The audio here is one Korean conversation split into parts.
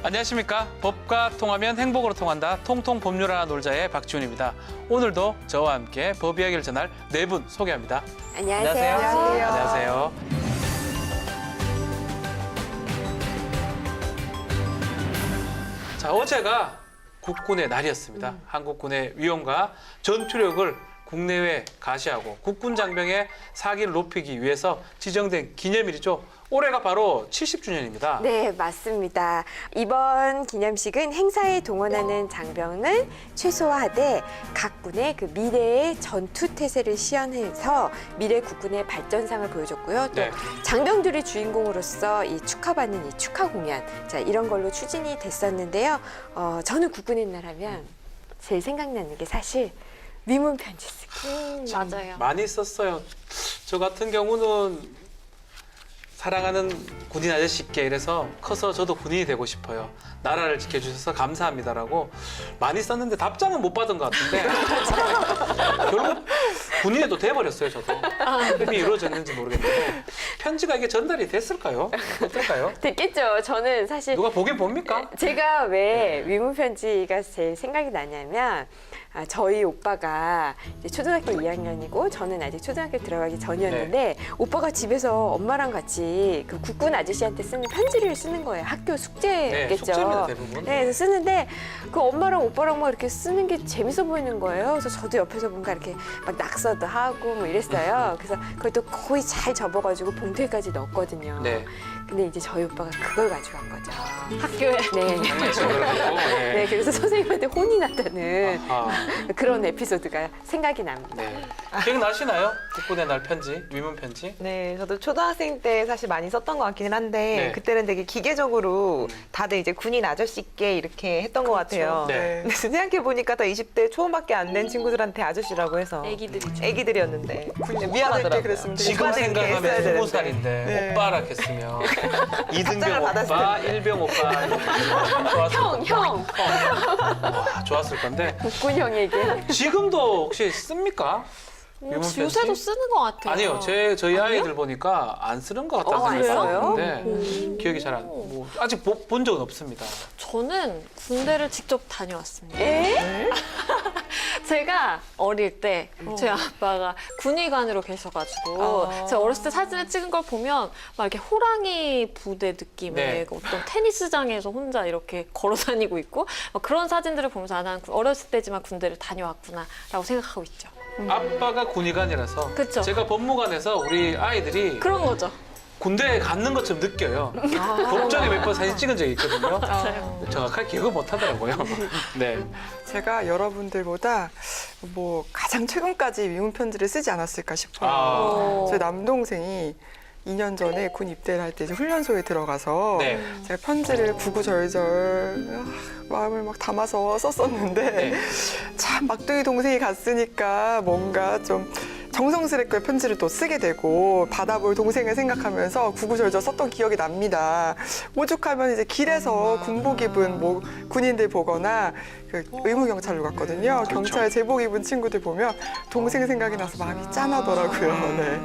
안녕하십니까. 법과 통하면 행복으로 통한다. 통통 법률 하나 놀자의 박지훈입니다. 오늘도 저와 함께 법 이야기를 전할 네 분 소개합니다. 안녕하세요. 안녕하세요. 자, 어제가 국군의 날이었습니다. 한국군의 위엄과 전투력을 국내외 가시하고 국군 장병의 사기를 높이기 위해서 지정된 기념일이죠. 올해가 바로 70주년입니다. 네, 맞습니다. 이번 기념식은 행사에 동원하는 장병을 최소화하되 각 군의 그 미래의 전투 태세를 시연해서 미래 국군의 발전상을 보여줬고요. 또 네. 장병들이 주인공으로서 이 축하받는 이 축하 공연, 자 이런 걸로 추진이 됐었는데요. 저는 국군의 날 하면 제일 생각나는 게 사실 위문 편지 쓰기. 맞아요. 많이 썼어요. 저 같은 경우는 사랑하는 군인 아저씨께 이래서 커서 저도 군인이 되고 싶어요. 나라를 지켜주셔서 감사합니다라고 많이 썼는데 답장은 못 받은 것 같은데 결국 군인이 또 돼버렸어요. 저도. 이미 이루어졌는지 모르겠는데 편지가 이게 전달이 됐을까요? 어떨까요? 됐겠죠. 저는 사실 누가 보긴 봅니까? 제가 왜 위문 편지가 제일 생각이 나냐면 저희 오빠가 이제 초등학교 2학년이고 저는 아직 초등학교 들어가기 전이었는데 오빠가 집에서 엄마랑 같이 그 국군 아저씨한테 쓰는 편지를 쓰는 거예요. 학교 숙제겠죠. 네, 숙제입니다, 대부분. 네, 그래서 쓰는데 그 엄마랑 오빠랑 막 이렇게 쓰는 게 재밌어 보이는 거예요. 그래서 저도 옆에서 뭔가 이렇게 막 낙서도 하고 뭐 이랬어요. 그래서 그것도 거의 잘 접어가지고 봉투에까지 넣었거든요. 네. 근데 이제 저희 오빠가 그걸 가져간 거죠. 학교에. 네. 네, 그래서 선생님한테 혼이 났다는 아하. 그런 에피소드가 생각이 납니다. 네. 기억나시나요? 국군의 날 편지, 위문 편지? 네, 저도 초등학생 때 사실 많이 썼던 것 같기는 한데 네. 그때는 되게 기계적으로 다들 이제 군인 아저씨께 이렇게 했던 것 같아요. 네. 근데 생각해 보니까 다 20대 초반밖에 안 된 친구들한테 아저씨라고 해서 애기들이죠. 애기들이었는데 미안할 때 미안하더라고요. 그랬으면 되게 지금 오빠들께 했어야 생각하면 되는데. 20살인데 네. 오빠라 했으면 이등병 답장을 받았을 오빠, 일병 오빠 좋았을 건데. 형. 와, 좋았을 건데 국군형에게. 지금도 혹시 씁니까? 위문 편지? 요새도 쓰는 것 같아요. 아니요, 저희 아이들 보니까 안 쓰는 것 같다는 안 생각이 써요? 드는데 기억이 잘 안. 뭐 아직 본 적은 없습니다. 저는 군대를 직접 다녀왔습니다. 에? 제가 어릴 때 저희 아빠가 군의관으로 계셔가지고 제가 어렸을 때 사진을 찍은 걸 보면 막 이렇게 호랑이 부대 느낌의 네. 어떤 테니스장에서 혼자 이렇게 걸어 다니고 있고 막 그런 사진들을 보면서 아, 난 어렸을 때지만 군대를 다녀왔구나라고 생각하고 있죠. 아빠가 군의관이라서 그쵸. 제가 법무관에서 우리 아이들이 그런 거죠. 군대에 갔는 것처럼 느껴요. 법정에 몇 번 사진 찍은 적이 있거든요. 맞아요. 정확하게 기억을 못 하더라고요. 네. 제가 여러분들보다 뭐 가장 최근까지 위문 편지를 쓰지 않았을까 싶어요. 아. 제 남동생이 2년 전에 군 입대를 할 때 이제 훈련소에 들어가서 네. 제가 편지를 구구절절 마음을 막 담아서 썼었는데 네. 참 막둥이 동생이 갔으니까 뭔가 좀 정성스럽게 편지를 또 쓰게 되고 받아볼 동생을 생각하면서 구구절절 썼던 기억이 납니다. 오죽하면 이제 길에서 군복 입은 뭐 군인들 보거나 그 의무경찰로 갔거든요. 경찰 제복 입은 친구들 보면 동생 생각이 나서 마음이 짠하더라고요. 네.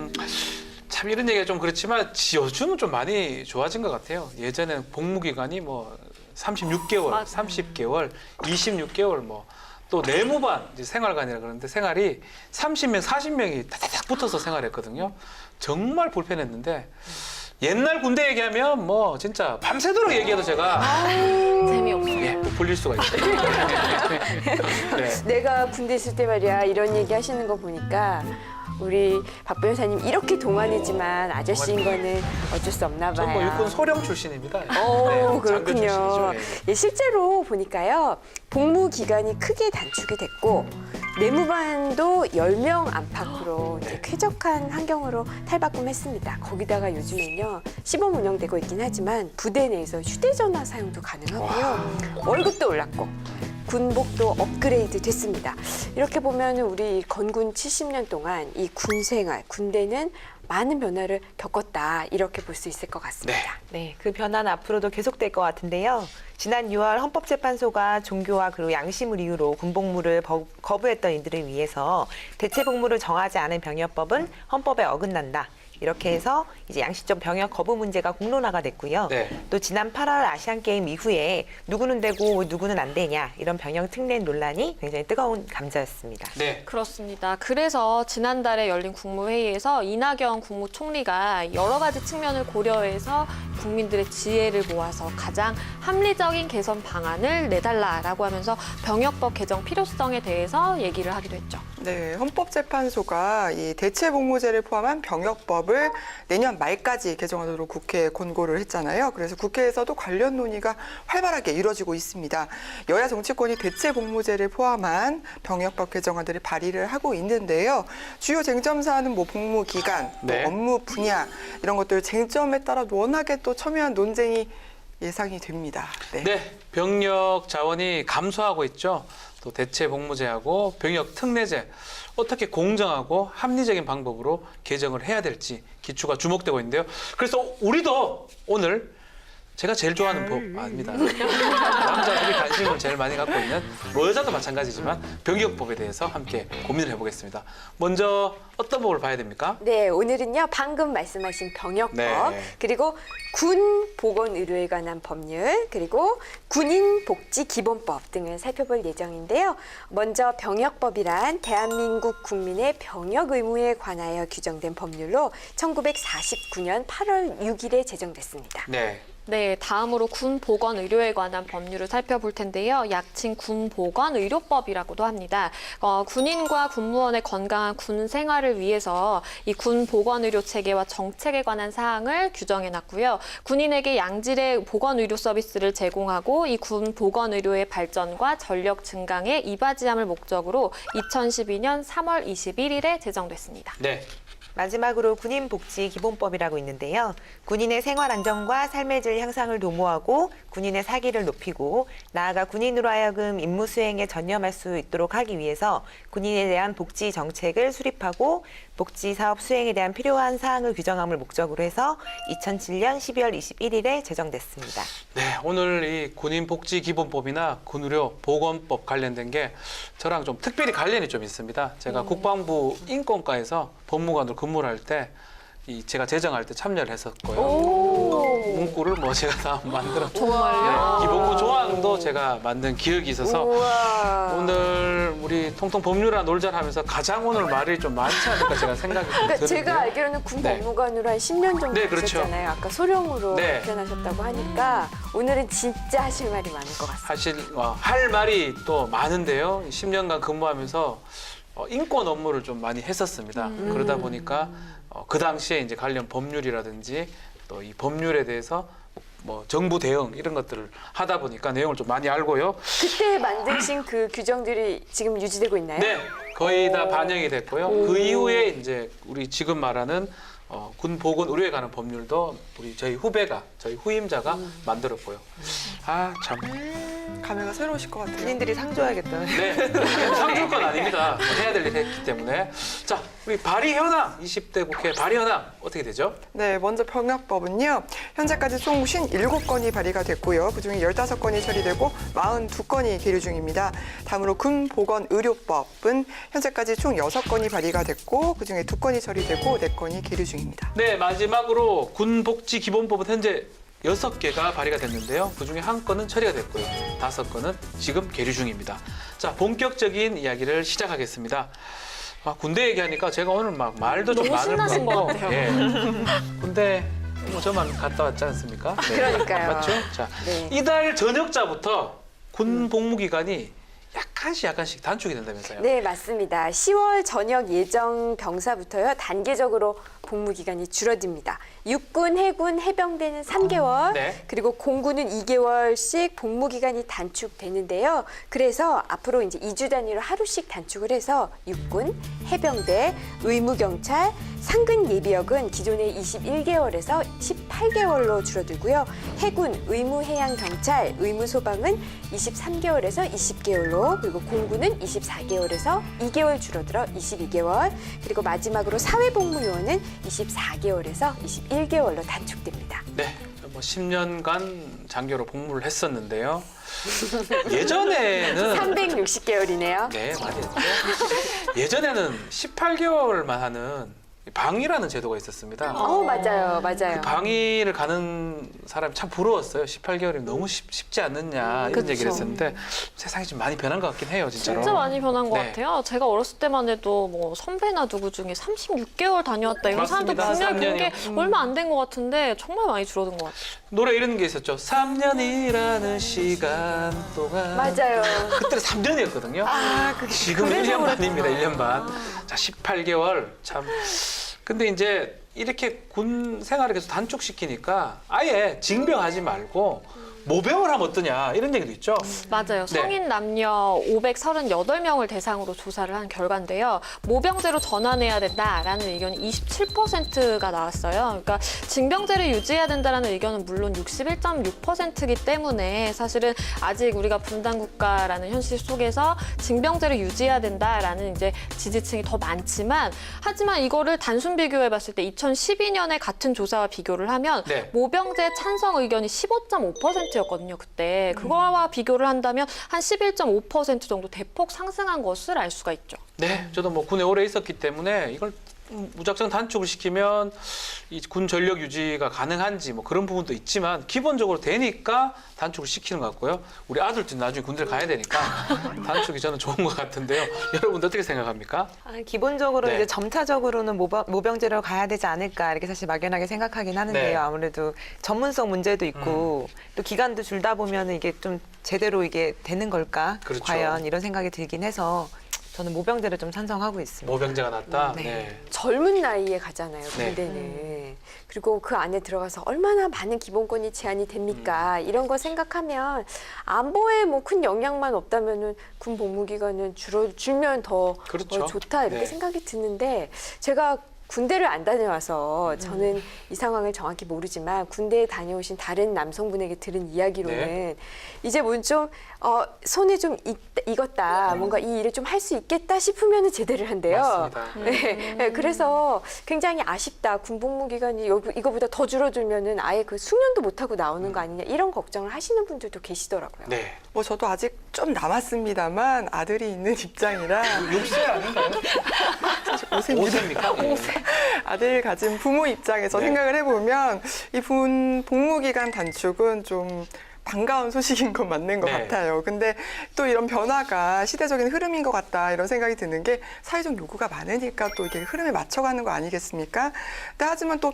참 이런 얘기가 좀 그렇지만 요즘은 좀 많이 좋아진 것 같아요. 예전에는 복무기간이 뭐 36개월, 맞아요. 30개월, 26개월 뭐 또 내무반 이제 생활관이라 그러는데 생활이 30명, 40명이 다다닥 붙어서 생활했거든요. 정말 불편했는데 옛날 군대 얘기하면 뭐 진짜 밤새도록 얘기해도 제가 재미없어요. 예, 못 불릴 수가 있어요. 네. 내가 군대 있을 때 말이야 이런 얘기 하시는 거 보니까 우리 박 변호사님 이렇게 동안이지만 아저씨인 거는 어쩔 수 없나 봐요. 전 뭐 육군 소령 출신입니다. 오, 장교 그렇군요. 출신이죠. 예. 예, 실제로 보니까요, 복무 기간이 크게 단축이 됐고, 내무반도 10명 안팎으로 이제 쾌적한 환경으로 탈바꿈했습니다. 거기다가 요즘엔요, 시범 운영되고 있긴 하지만 부대 내에서 휴대전화 사용도 가능하고요. 월급도 올랐고, 군복도 업그레이드 됐습니다. 이렇게 보면 우리 건군 70년 동안 이 군 생활, 군대는 많은 변화를 겪었다 이렇게 볼 수 있을 것 같습니다. 네, 그 변화는 앞으로도 계속될 것 같은데요. 지난 6월 헌법재판소가 종교와 그리고 양심을 이유로 군복무를 거부했던 이들을 위해서 대체 복무를 정하지 않은 병역법은 헌법에 어긋난다. 이렇게 해서 이제 양식점 병역 거부 문제가 공론화가 됐고요. 네. 또 지난 8월 아시안 게임 이후에 누구는 되고 누구는 안 되냐 이런 병역 특례 논란이 굉장히 뜨거운 감자였습니다. 네. 그렇습니다. 그래서 지난달에 열린 국무회의에서 이낙연 국무총리가 여러 가지 측면을 고려해서 국민들의 지혜를 모아서 가장 합리적인 개선 방안을 내달라라고 하면서 병역법 개정 필요성에 대해서 얘기를 하기도 했죠. 네, 헌법재판소가 이 대체복무제를 포함한 병역법을 내년 말까지 개정하도록 국회에 권고를 했잖아요. 그래서 국회에서도 관련 논의가 활발하게 이루어지고 있습니다. 여야 정치권이 대체복무제를 포함한 병역법 개정안들을 발의를 하고 있는데요. 주요 쟁점 사안은 뭐 복무 기간, 네. 또 업무 분야 이런 것들 쟁점에 따라 워낙에 또 첨예한 논쟁이 예상이 됩니다. 네, 병력 자원이 감소하고 있죠. 또 대체 복무제하고 병역 특례제 어떻게 공정하고 합리적인 방법으로 개정을 해야 될지 기초가 주목되고 있는데요. 그래서 우리도 오늘 제가 제일 좋아하는 법 아닙니다. 남자들이 관심을 제일 많이 갖고 있는 뭐 여자도 마찬가지지만 병역법에 대해서 함께 고민을 해보겠습니다. 먼저 어떤 법을 봐야 됩니까? 네, 오늘은요 방금 말씀하신 병역법 네. 그리고 군 보건 의료에 관한 법률 그리고 군인 복지 기본법 등을 살펴볼 예정인데요. 먼저 병역법이란 대한민국 국민의 병역 의무에 관하여 규정된 법률로 1949년 8월 6일에 제정됐습니다. 네. 네, 다음으로 군 보건 의료에 관한 법률을 살펴볼 텐데요. 약칭 군 보건 의료법이라고도 합니다. 군인과 군무원의 건강한 군 생활을 위해서 이 군 보건 의료 체계와 정책에 관한 사항을 규정해 놨고요. 군인에게 양질의 보건 의료 서비스를 제공하고 이 군 보건 의료의 발전과 전력 증강에 이바지함을 목적으로 2012년 3월 21일에 제정됐습니다. 네. 마지막으로 군인복지기본법이라고 있는데요. 군인의 생활 안정과 삶의 질 향상을 도모하고 군인의 사기를 높이고 나아가 군인으로 하여금 임무 수행에 전념할 수 있도록 하기 위해서 군인에 대한 복지 정책을 수립하고 복지 사업 수행에 대한 필요한 사항을 규정함을 목적으로 해서 2007년 12월 21일에 제정됐습니다. 네, 오늘 이 군인복지기본법이나 군의료 보건법 관련된 게 저랑 좀 특별히 관련이 좀 있습니다. 제가 국방부 인권과에서 법무관으로 근무를 할 때 제가 제정할 때 참여를 했었고요. 문구를 뭐 제가 다 만들었고 정말요? 네, 기본구 조항도 제가 만든 기억이 있어서 우와. 오늘 우리 통통 법률아 놀자 하면서 가장 오늘 말이 좀 많지 않을까 제가 생각이 그러니까 드는데요. 제가 알기로는 군 네. 법무관으로 한 10년 정도 네, 그렇죠. 되셨잖아요. 아까 소령으로 네. 입견하셨다고 하니까 오늘은 진짜 하실 말이 많을 것 같습니다. 사실 할 말이 또 많은데요. 10년간 근무하면서 인권 업무를 좀 많이 했었습니다. 그러다 보니까 그 당시에 이제 관련 법률이라든지 또 이 법률에 대해서 뭐 정부 대응 이런 것들을 하다 보니까 내용을 좀 많이 알고요. 그때 만드신 그 규정들이 지금 유지되고 있나요? 네, 거의 다 반영이 됐고요. 그 이후에 이제 우리 지금 말하는 군 보건 의료에 관한 법률도 저희 후배가 저희 후임자가 만들었고요. 아 참. 감회가 새로우실 것 같아요. 군인들이 상 줘야겠다. 네, 상줄 건 아닙니다. 해야 될 일 했기 때문에. 자, 우리 발의 현황 20대 국회 발의 현황 어떻게 되죠? 네, 먼저 병역법은요. 현재까지 총 57건이 발의가 됐고요. 그중에 15건이 처리되고 42건이 계류 중입니다. 다음으로 군보건의료법은 현재까지 총 6건이 발의가 됐고 그중에 2건이 처리되고 4건이 계류 중입니다. 네, 마지막으로 군복지기본법은 현재 6개가 발의가 됐는데요. 그중에 1건은 처리가 됐고요. 5건은 지금 계류 중입니다. 자, 본격적인 이야기를 시작하겠습니다. 군대 얘기하니까 제가 오늘 막 말도 좀 너무 많을 신나신 것 같고. 같아요. 예. 군대 뭐 저만 갔다 왔지 않습니까? 네. 그러니까요. 맞죠? 자, 네. 이달 저녁자부터 군 복무 기간이 약간씩 단축이 된다면서요? 네, 맞습니다. 10월 전역 예정 병사부터요. 단계적으로 복무 기간이 줄어듭니다. 육군, 해군, 해병대는 3개월, 네. 그리고 공군은 2개월씩 복무 기간이 단축되는데요. 그래서 앞으로 이제 2주 단위로 하루씩 단축을 해서 육군, 해병대, 의무경찰, 상근 예비역은 기존의 21개월에서 18개월로 줄어들고요. 해군, 의무해양경찰, 의무소방은 23개월에서 20개월로, 그리고 공군은 24개월에서 2개월 줄어들어 22개월, 그리고 마지막으로 사회복무요원은 24개월에서 21개월로 단축됩니다. 네, 뭐 10년간 장교로 복무를 했었는데요. 예전에는 360개월이네요. 네, 많이 했죠. 예전에는 18개월만 하는 방위라는 제도가 있었습니다. 맞아요, 맞아요. 그 방위를 가는 사람이 참 부러웠어요. 18개월이면 너무 쉽지 않느냐 이런 그쵸. 얘기를 했었는데 세상이 좀 많이 변한 것 같긴 해요, 진짜로. 진짜 많이 변한 것 네. 같아요. 제가 어렸을 때만 해도 뭐 선배나 누구 중에 36개월 다녀왔다 이런 사람도 맞습니다. 분명히 본 게 3년이요. 얼마 안 된 것 같은데 정말 많이 줄어든 것 같아요. 노래 이런 게 있었죠. 3년이라는 시간 동안. 맞아요. 그때 3년이었거든요. 지금 그래서 1년 반입니다. 1년 반. 자, 18개월 참. 근데 이제 이렇게 군 생활을 계속 단축시키니까 아예 징병하지 말고 모병을 하면 어떠냐 이런 얘기도 있죠. 맞아요. 네. 성인 남녀 538명을 대상으로 조사를 한 결과인데요. 모병제로 전환해야 된다라는 의견이 27%가 나왔어요. 그러니까 징병제를 유지해야 된다라는 의견은 물론 61.6%이기 때문에 사실은 아직 우리가 분단 국가라는 현실 속에서 징병제를 유지해야 된다라는 이제 지지층이 더 많지만 하지만 이거를 단순 비교해 봤을 때 2012년에 같은 조사와 비교를 하면 네. 모병제 찬성 의견이 15.5%였거든요, 그때. 그거와 비교를 한다면 한 11.5% 정도 대폭 상승한 것을 알 수가 있죠. 네, 저도 뭐 군에 오래 있었기 때문에 이걸 무작정 단축을 시키면 이 군 전력 유지가 가능한지 뭐 그런 부분도 있지만 기본적으로 되니까 단축을 시키는 것 같고요. 우리 아들도 나중에 군대를 가야 되니까 단축이 저는 좋은 것 같은데요. 여러분들 어떻게 생각합니까? 기본적으로 네. 이제 점차적으로는 모병제로 가야 되지 않을까 이렇게 사실 막연하게 생각하긴 하는데요. 네. 아무래도 전문성 문제도 있고 또 기간도 줄다 보면 이게 좀 제대로 이게 되는 걸까? 그렇죠. 과연 이런 생각이 들긴 해서 저는 모병제를 좀 찬성하고 있습니다. 모병제가 낫다. 네. 네. 젊은 나이에 가잖아요, 네. 군대는. 그리고 그 안에 들어가서 얼마나 많은 기본권이 제한이 됩니까? 이런 거 생각하면 안보에 뭐 큰 영향만 없다면은 군 복무 기간은 줄면 더 그렇죠. 좋다 이렇게 네. 생각이 드는데 제가 군대를 안 다녀와서 저는 이 상황을 정확히 모르지만 군대에 다녀오신 다른 남성분에게 들은 이야기로는 네. 이제 좀 손에 좀 익었다 뭔가 이 일을 좀 할 수 있겠다 싶으면 제대를 한대요. 맞습니다. 네, 네, 그래서 굉장히 아쉽다. 군복무 기간이 이거보다 더 줄어들면은 아예 그 숙련도 못 하고 나오는 거 아니냐 이런 걱정을 하시는 분들도 계시더라고요. 네. 뭐 저도 아직 좀 남았습니다만 아들이 있는 입장이라 6세 아닌가요? 5세입니까? 네. 아들 가진 부모 입장에서 네. 생각을 해보면 이 복무 기간 단축은 좀 반가운 소식인 건 맞는 것 네. 같아요. 근데 또 이런 변화가 시대적인 흐름인 것 같다 이런 생각이 드는 게 사회적 요구가 많으니까 또 이게 흐름에 맞춰가는 거 아니겠습니까? 근데 하지만 또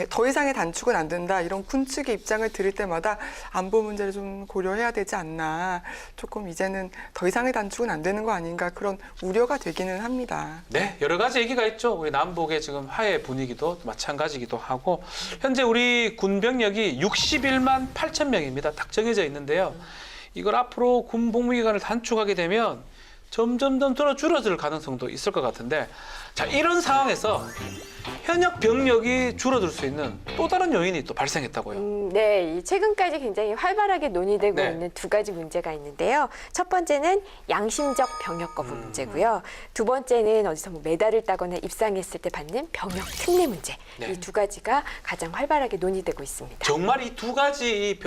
더 이상의 단축은 안 된다 이런 군 측의 입장을 들을 때마다 안보 문제를 좀 고려해야 되지 않나 조금 이제는 더 이상의 단축은 안 되는 거 아닌가 그런 우려가 되기는 합니다. 네, 여러 가지 얘기가 있죠. 우리 남북의 지금 화해 분위기도 마찬가지기도 하고 현재 우리 군 병력이 61만 8천 명입니다. 딱 정해져 있는데요. 이걸 앞으로 군 복무 기간을 단축하게 되면 점점 줄어들 가능성도 있을 것 같은데 자, 이런 상황에서 현역 병력이 줄어들 수 있는 또 다른 요인이 또 발생했다고요. 네, 이 최근까지 굉장히 활발하게 논의되고 네. 있는 두 가지 문제가 있는데요. 첫 번째는 양심적 병역 거부 문제고요. 두 번째는 어디서 뭐 메달을 따거나 입상했을 때 받는 병역 특례 문제. 네. 이 두 가지가 가장 활발하게 논의되고 있습니다. 정말 이 두 가지 이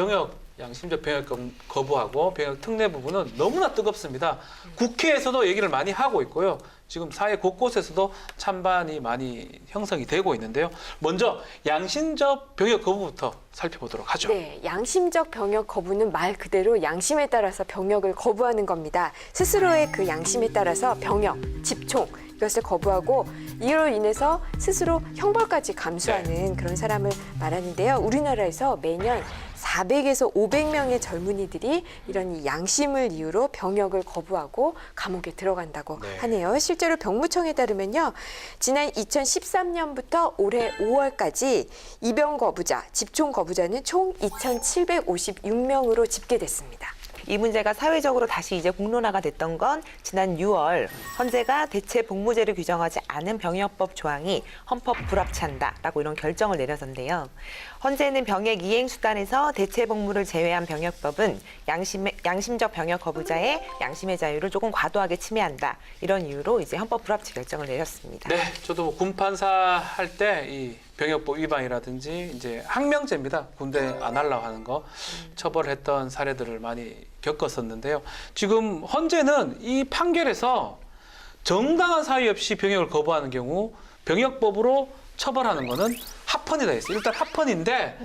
양심적 병역 거부하고 병역 특례 부분은 너무나 뜨겁습니다. 국회에서도 얘기를 많이 하고 있고요. 지금 사회 곳곳에서도 찬반이 많이 형성이 되고 있는데요. 먼저 양심적 병역 거부부터 살펴보도록 하죠. 네, 양심적 병역 거부는 말 그대로 양심에 따라서 병역을 거부하는 겁니다. 스스로의 그 양심에 따라서 병역, 집총 이것을 거부하고 이로 인해서 스스로 형벌까지 감수하는 그런 사람을 말하는데요. 우리나라에서 매년 400에서 500명의 젊은이들이 이런 이 양심을 이유로 병역을 거부하고 감옥에 들어간다고 네. 하네요. 실제로 병무청에 따르면요. 지난 2013년부터 올해 5월까지 입영 거부자, 집총 거부자는 총 2,756명으로 집계됐습니다. 이 문제가 사회적으로 다시 이제 공론화가 됐던 건 지난 6월 헌재가 대체 복무제를 규정하지 않은 병역법 조항이 헌법 불합치한다라고 이런 결정을 내려선데요. 헌재는 병역 이행 수단에서 대체 복무를 제외한 병역법은 양심적 병역 거부자의 양심의 자유를 조금 과도하게 침해한다 이런 이유로 이제 헌법 불합치 결정을 내렸습니다. 네, 저도 군판사 할 때 이 병역법 위반이라든지 이제 항명제입니다. 군대 안 하려고 하는 거 처벌했던 사례들을 많이 겪었었는데요. 지금 헌재는 이 판결에서 정당한 사유 없이 병역을 거부하는 경우 병역법으로 처벌하는 거는 합헌이 돼 있어요. 일단 합헌인데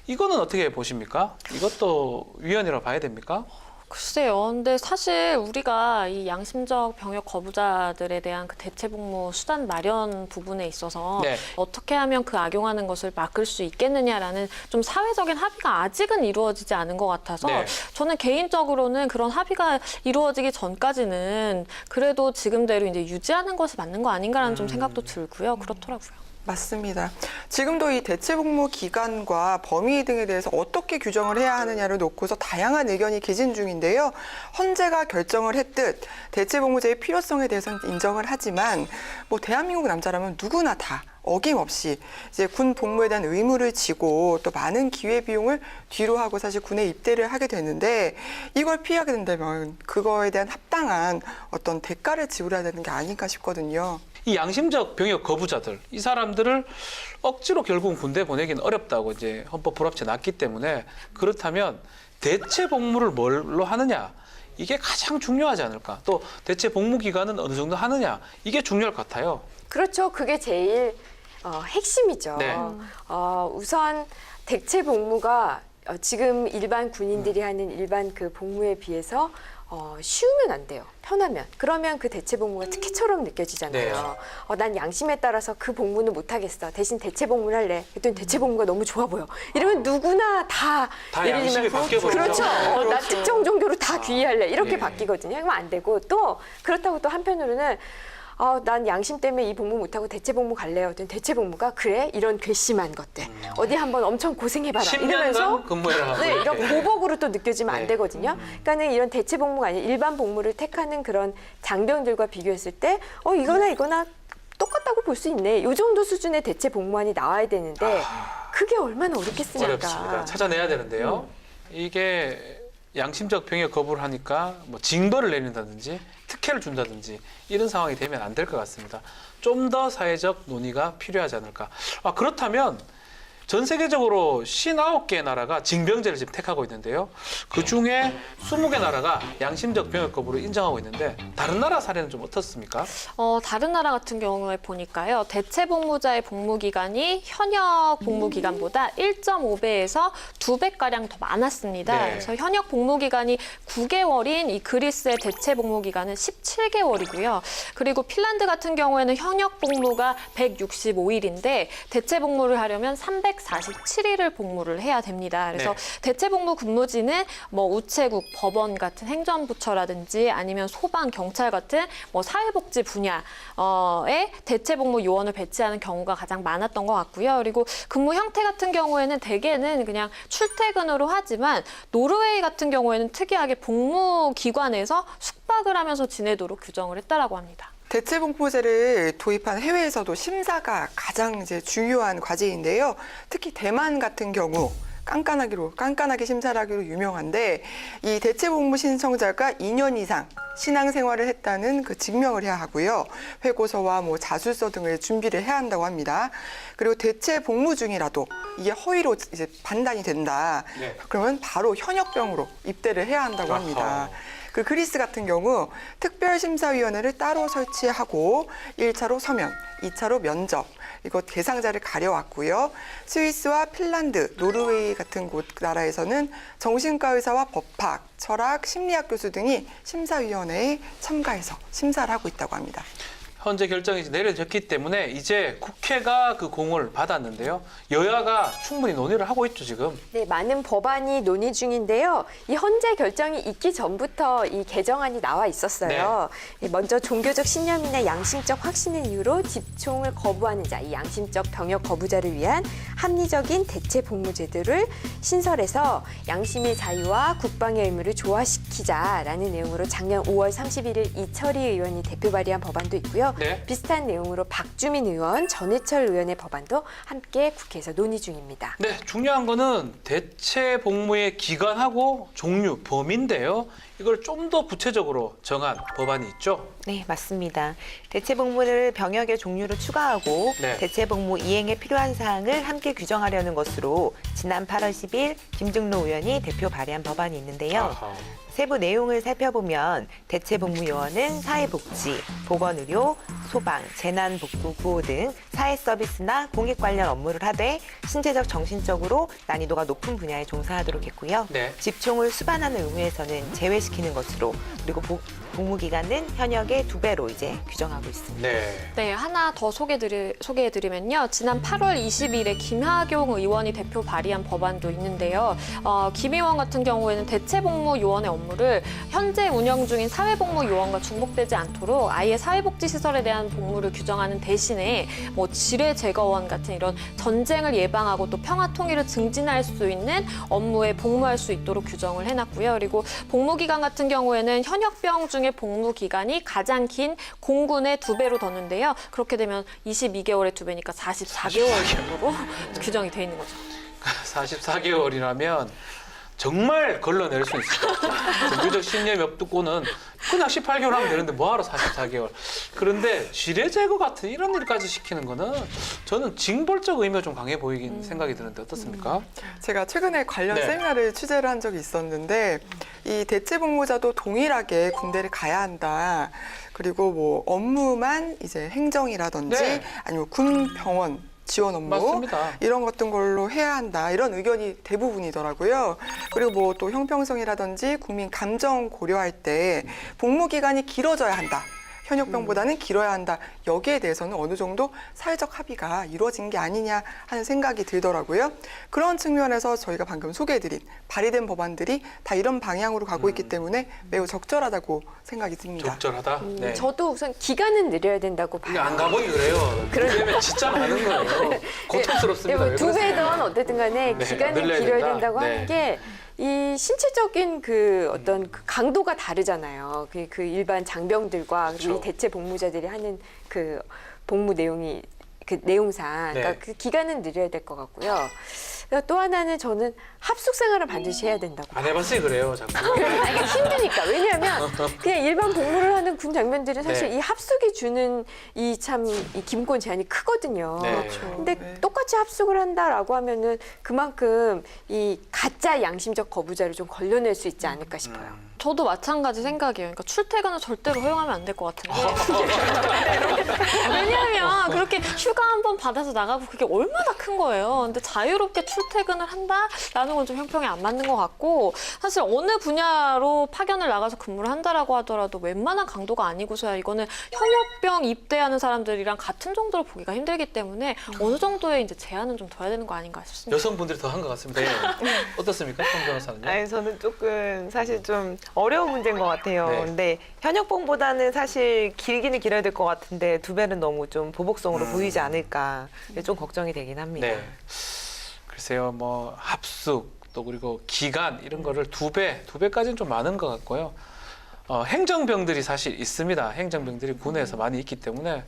이거는 어떻게 보십니까? 이것도 위헌이라고 봐야 됩니까? 글쎄요. 근데 사실 우리가 이 양심적 병역 거부자들에 대한 그 대체복무 수단 마련 부분에 있어서 네. 어떻게 하면 그 악용하는 것을 막을 수 있겠느냐라는 좀 사회적인 합의가 아직은 이루어지지 않은 것 같아서 네. 저는 개인적으로는 그런 합의가 이루어지기 전까지는 그래도 지금대로 이제 유지하는 것이 맞는 거 아닌가라는 좀 생각도 들고요. 그렇더라고요. 맞습니다. 지금도 이 대체복무 기간과 범위 등에 대해서 어떻게 규정을 해야 하느냐를 놓고서 다양한 의견이 개진 중인데요. 헌재가 결정을 했듯 대체복무제의 필요성에 대해서는 인정을 하지만 뭐 대한민국 남자라면 누구나 다 어김없이 이제 군 복무에 대한 의무를 지고 또 많은 기회 비용을 뒤로 하고 사실 군에 입대를 하게 되는데 이걸 피하게 된다면 그거에 대한 합당한 어떤 대가를 지불해야 되는 게 아닌가 싶거든요. 이 양심적 병역 거부자들, 이 사람들을 억지로 결국은 군대 보내기는 어렵다고 이제 헌법 불합치에 놨기 때문에 그렇다면 대체 복무를 뭘로 하느냐 이게 가장 중요하지 않을까? 또 대체 복무 기간은 어느 정도 하느냐 이게 중요할 것 같아요. 그렇죠. 그게 제일 핵심이죠. 네. 우선 대체 복무가 지금 일반 군인들이 하는 일반 그 복무에 비해서 쉬우면 안 돼요. 편하면. 그러면 그 대체 복무가 특혜처럼 느껴지잖아요. 난 양심에 따라서 그 복무는 못 하겠어. 대신 대체 복무를 할래. 그랬더니 대체 복무가 너무 좋아 보여. 이러면 누구나 다 예를 양심이 들면 바뀌어버리죠. 그렇죠. 나 그렇죠. 특정 종교로 다 귀의할래. 이렇게 예. 바뀌거든요. 그러면 안 되고 또 그렇다고 또 한편으로는 난 양심 때문에 이 복무 못하고 대체 복무 갈래요. 그랬더니 대체 복무가 그래 이런 괘씸한 것들 어디 한번 엄청 고생해봐라 10년간 이러면서 근무해라. 네, 이런 이렇게. 보복으로 또 느껴지면 네. 안 되거든요. 그러니까는 이런 대체 복무가 아니라 일반 복무를 택하는 그런 장병들과 비교했을 때 이거나 똑같다고 볼 수 있네. 이 정도 수준의 대체 복무안이 나와야 되는데 그게 얼마나 어렵겠습니까? 어렵습니다. 찾아내야 되는데요. 이게 양심적 병역 거부를 하니까 뭐 징벌을 내린다든지 특혜를 준다든지 이런 상황이 되면 안 될 것 같습니다. 좀 더 사회적 논의가 필요하지 않을까. 그렇다면 전 세계적으로 59개 나라가 징병제를 지금 택하고 있는데요. 그중에 20개 나라가 양심적 병역 거부를 인정하고 있는데 다른 나라 사례는 좀 어떻습니까? 다른 나라 같은 경우에 보니까요. 대체 복무자의 복무 기간이 현역 복무 기간보다 1.5배에서 2배가량 더 많았습니다. 네. 그래서 현역 복무 기간이 9개월인 이 그리스의 대체 복무 기간은 17개월이고요. 그리고 핀란드 같은 경우에는 현역 복무가 165일인데 대체 복무를 하려면 347일을 복무를 해야 됩니다. 그래서 네. 대체 복무 근무지는 뭐 우체국, 법원 같은 행정부처라든지 아니면 소방, 경찰 같은 뭐 사회복지 분야에 대체 복무 요원을 배치하는 경우가 가장 많았던 것 같고요. 그리고 근무 형태 같은 경우에는 대개는 그냥 출퇴근으로 하지만 노르웨이 같은 경우에는 특이하게 복무 기관에서 숙박을 하면서 지내도록 규정을 했다라고 합니다. 대체복무제를 도입한 해외에서도 심사가 가장 이제 중요한 과제인데요. 특히 대만 같은 경우 깐깐하게 심사를 하기로 유명한데 이 대체복무 신청자가 2년 이상 신앙생활을 했다는 그 증명을 해야 하고요. 회고서와 뭐 자술서 등을 준비를 해야 한다고 합니다. 그리고 대체복무 중이라도 이게 허위로 이제 판단이 된다. 네. 그러면 바로 현역병으로 입대를 해야 한다고 합니다. 아하. 그 그리스 같은 경우 특별심사위원회를 따로 설치하고 1차로 서면, 2차로 면접, 이거 대상자를 가려왔고요. 스위스와 핀란드, 노르웨이 같은 곳 나라에서는 정신과 의사와 법학, 철학, 심리학 교수 등이 심사위원회에 참가해서 심사를 하고 있다고 합니다. 현재 결정이 이제 내려졌기 때문에 이제 국회가 그 공을 받았는데요. 여야가 충분히 논의를 하고 있죠, 지금. 네, 많은 법안이 논의 중인데요. 이 헌재 결정이 있기 전부터 이 개정안이 나와 있었어요. 먼저 종교적 신념이나 양심적 확신을 이유로 집총을 거부하는 자, 이 양심적 병역 거부자를 위한 합리적인 대체 복무제도를 신설해서 양심의 자유와 국방의 의무를 조화시키자라는 내용으로 작년 5월 31일 이철희 의원이 대표 발의한 법안도 있고요. 네. 비슷한 내용으로 박주민 의원, 전해철 의원의 법안도 함께 국회에서 논의 중입니다. 네, 중요한 거는 대체 복무의 기간하고 종류, 범위인데요. 이걸 좀 더 구체적으로 정한 법안이 있죠. 네, 맞습니다. 대체복무를 병역의 종류로 추가하고 네. 대체복무 이행에 필요한 사항을 함께 규정하려는 것으로 지난 8월 10일 김중로 의원이 대표 발의한 법안이 있는데요. 아하. 세부 내용을 살펴보면 대체복무 요원은 사회복지, 보건의료, 소방, 재난복구 구호 등 사회 서비스나 공익 관련 업무를 하되 신체적, 정신적으로 난이도가 높은 분야에 종사하도록 했고요. 네. 집총을 수반하는 의무에서는 제외시키는 것으로 그리고 복무 기간은 현역의 2배로 이제 규정하고 있습니다. 네. 네, 하나 더 소개해드리면요. 지난 8월 20일에 김하경 의원이 대표 발의한 법안도 있는데요. 김 의원 같은 경우에는 대체복무요원의 업무를 현재 운영 중인 사회복무요원과 중복되지 않도록 아예 사회복지시설에 대한 복무를 규정하는 대신에 뭐 지뢰제거원 같은 이런 전쟁을 예방하고 또 평화 통일을 증진할 수 있는 업무에 복무할 수 있도록 규정을 해놨고요. 그리고 복무기간 같은 경우에는 현역병 중에 복무기간이 가장 긴 공군의 2배로 뒀는데요. 그렇게 되면 22개월의 2배니까 44개월 정도로 규정이 돼 있는 거죠. 44개월이라면 정말 걸러낼 수 있을 것 같아요. 정규적 신념이 없고는 그냥 18개월 하면 되는데 뭐하러 44개월. 그런데 지뢰 제거 같은 이런 일까지 시키는 거는 저는 징벌적 의미가 좀 강해 보이긴 생각이 드는데 어떻습니까? 제가 최근에 관련 네. 세미나를 취재를 한 적이 있었는데 이 대체복무자도 동일하게 군대를 가야 한다. 그리고 뭐 업무만 이제 행정이라든지 네. 아니면 군 병원 지원 업무 맞습니다. 이런 같은 걸로 해야 한다 이런 의견이 대부분이더라고요. 그리고 뭐 또 형평성이라든지 국민 감정 고려할 때 복무 기간이 길어져야 한다. 현역병보다는 길어야 한다. 여기에 대해서는 어느 정도 사회적 합의가 이루어진 게 아니냐 하는 생각이 들더라고요. 그런 측면에서 저희가 방금 소개해드린 발의된 법안들이 다 이런 방향으로 가고 있기 때문에 매우 적절하다고 생각이 듭니다. 적절하다. 네. 저도 우선 기간은 늘려야 된다고 이게 봐요. 안 가보니 그래요. 그러면 진짜 많은 거예요. 고통스럽습니다. 왜 2배든 그러세요? 어쨌든 간에 네, 기간을 늘려야 길어야 된다. 된다고 네. 하는 게 이 신체적인 그 어떤 그 강도가 다르잖아요. 그 일반 장병들과 그리고 그렇죠. 이 대체 복무자들이 하는 그 복무 내용이 그 내용상 네. 그러니까 그 기간은 늘려야 될 것 같고요. 또 하나는 저는 합숙 생활을 반드시 해야 된다고. 안 해봤으니 그래요, 자꾸. 아니, 힘드니까. 왜냐하면 그냥 일반 복무를 하는 군 장병들은 사실 네. 이 합숙이 주는 이 기본권 제한이 크거든요. 네. 근데 네. 똑같이 합숙을 한다라고 하면은 그만큼 이 가짜 양심적 거부자를 좀 걸려낼 수 있지 않을까 싶어요. 저도 마찬가지 생각이에요. 그러니까 출퇴근은 절대로 허용하면 안 될 것 같은데. 왜냐하면 그렇게 휴가 한 번 받아서 나가고 그게 얼마나 큰 거예요. 근데 자유롭게 출퇴근을 한다라는 건 좀 형평에 안 맞는 것 같고 사실 어느 분야로 파견을 나가서 근무를 한다라고 하더라도 웬만한 강도가 아니고서야 이거는 현역병 입대하는 사람들이랑 같은 정도로 보기가 힘들기 때문에 어느 정도의 이제 제한은 좀 둬야 되는 거 아닌가 싶습니다. 여성분들이 더 한 것 같습니다. 네. 어떻습니까, 송 변호사는요? 아니, 저는 조금 사실 좀 어려운 문제인 것 같아요. 네. 근데 현역봉보다는 사실 길기는 길어야 될 것 같은데 2배는 너무 좀 보복성으로 보이지 않을까 좀 걱정이 되긴 합니다. 네. 글쎄요, 뭐 합숙 또 그리고 기간 이런 거를 2배까지는 좀 많은 것 같고요. 행정병들이 사실 있습니다. 행정병들이 군에서 많이 있기 때문에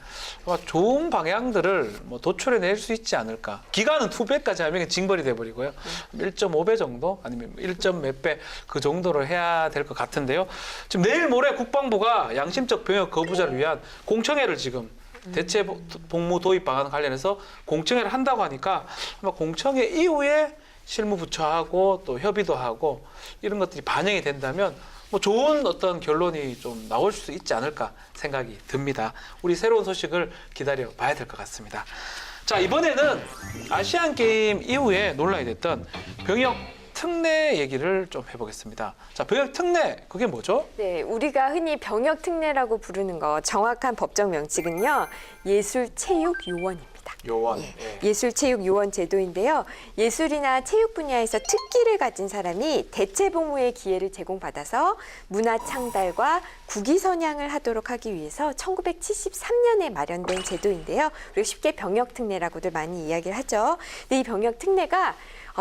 아마 좋은 방향들을 뭐 도출해낼 수 있지 않을까. 기간은 2배까지 하면 징벌이 돼버리고요. 1.5배 정도 아니면 1점 몇 배 그 정도로 해야 될 것 같은데요. 지금 내일 모레 국방부가 양심적 병역 거부자를 위한 공청회를 지금 대체 복무 도입 방안 관련해서 공청회를 한다고 하니까 아마 공청회 이후에 실무부처하고 또 협의도 하고 이런 것들이 반영이 된다면 뭐 좋은 어떤 결론이 좀 나올 수 있지 않을까 생각이 듭니다. 우리 새로운 소식을 기다려 봐야 될 것 같습니다. 자, 이번에는 아시안 게임 이후에 논란이 됐던 병역 특례 얘기를 좀 해보겠습니다. 자, 병역 특례 그게 뭐죠? 네, 우리가 흔히 병역 특례라고 부르는 거 정확한 법적 명칭은요. 예술체육요원입니다. 요원. 예술체육요원 제도인데요. 예술이나 체육 분야에서 특기를 가진 사람이 대체복무의 기회를 제공받아서 문화 창달과 국위 선양을 하도록 하기 위해서 1973년에 마련된 제도인데요. 그리고 쉽게 병역특례라고들 많이 이야기를 하죠. 근데 이 병역특례가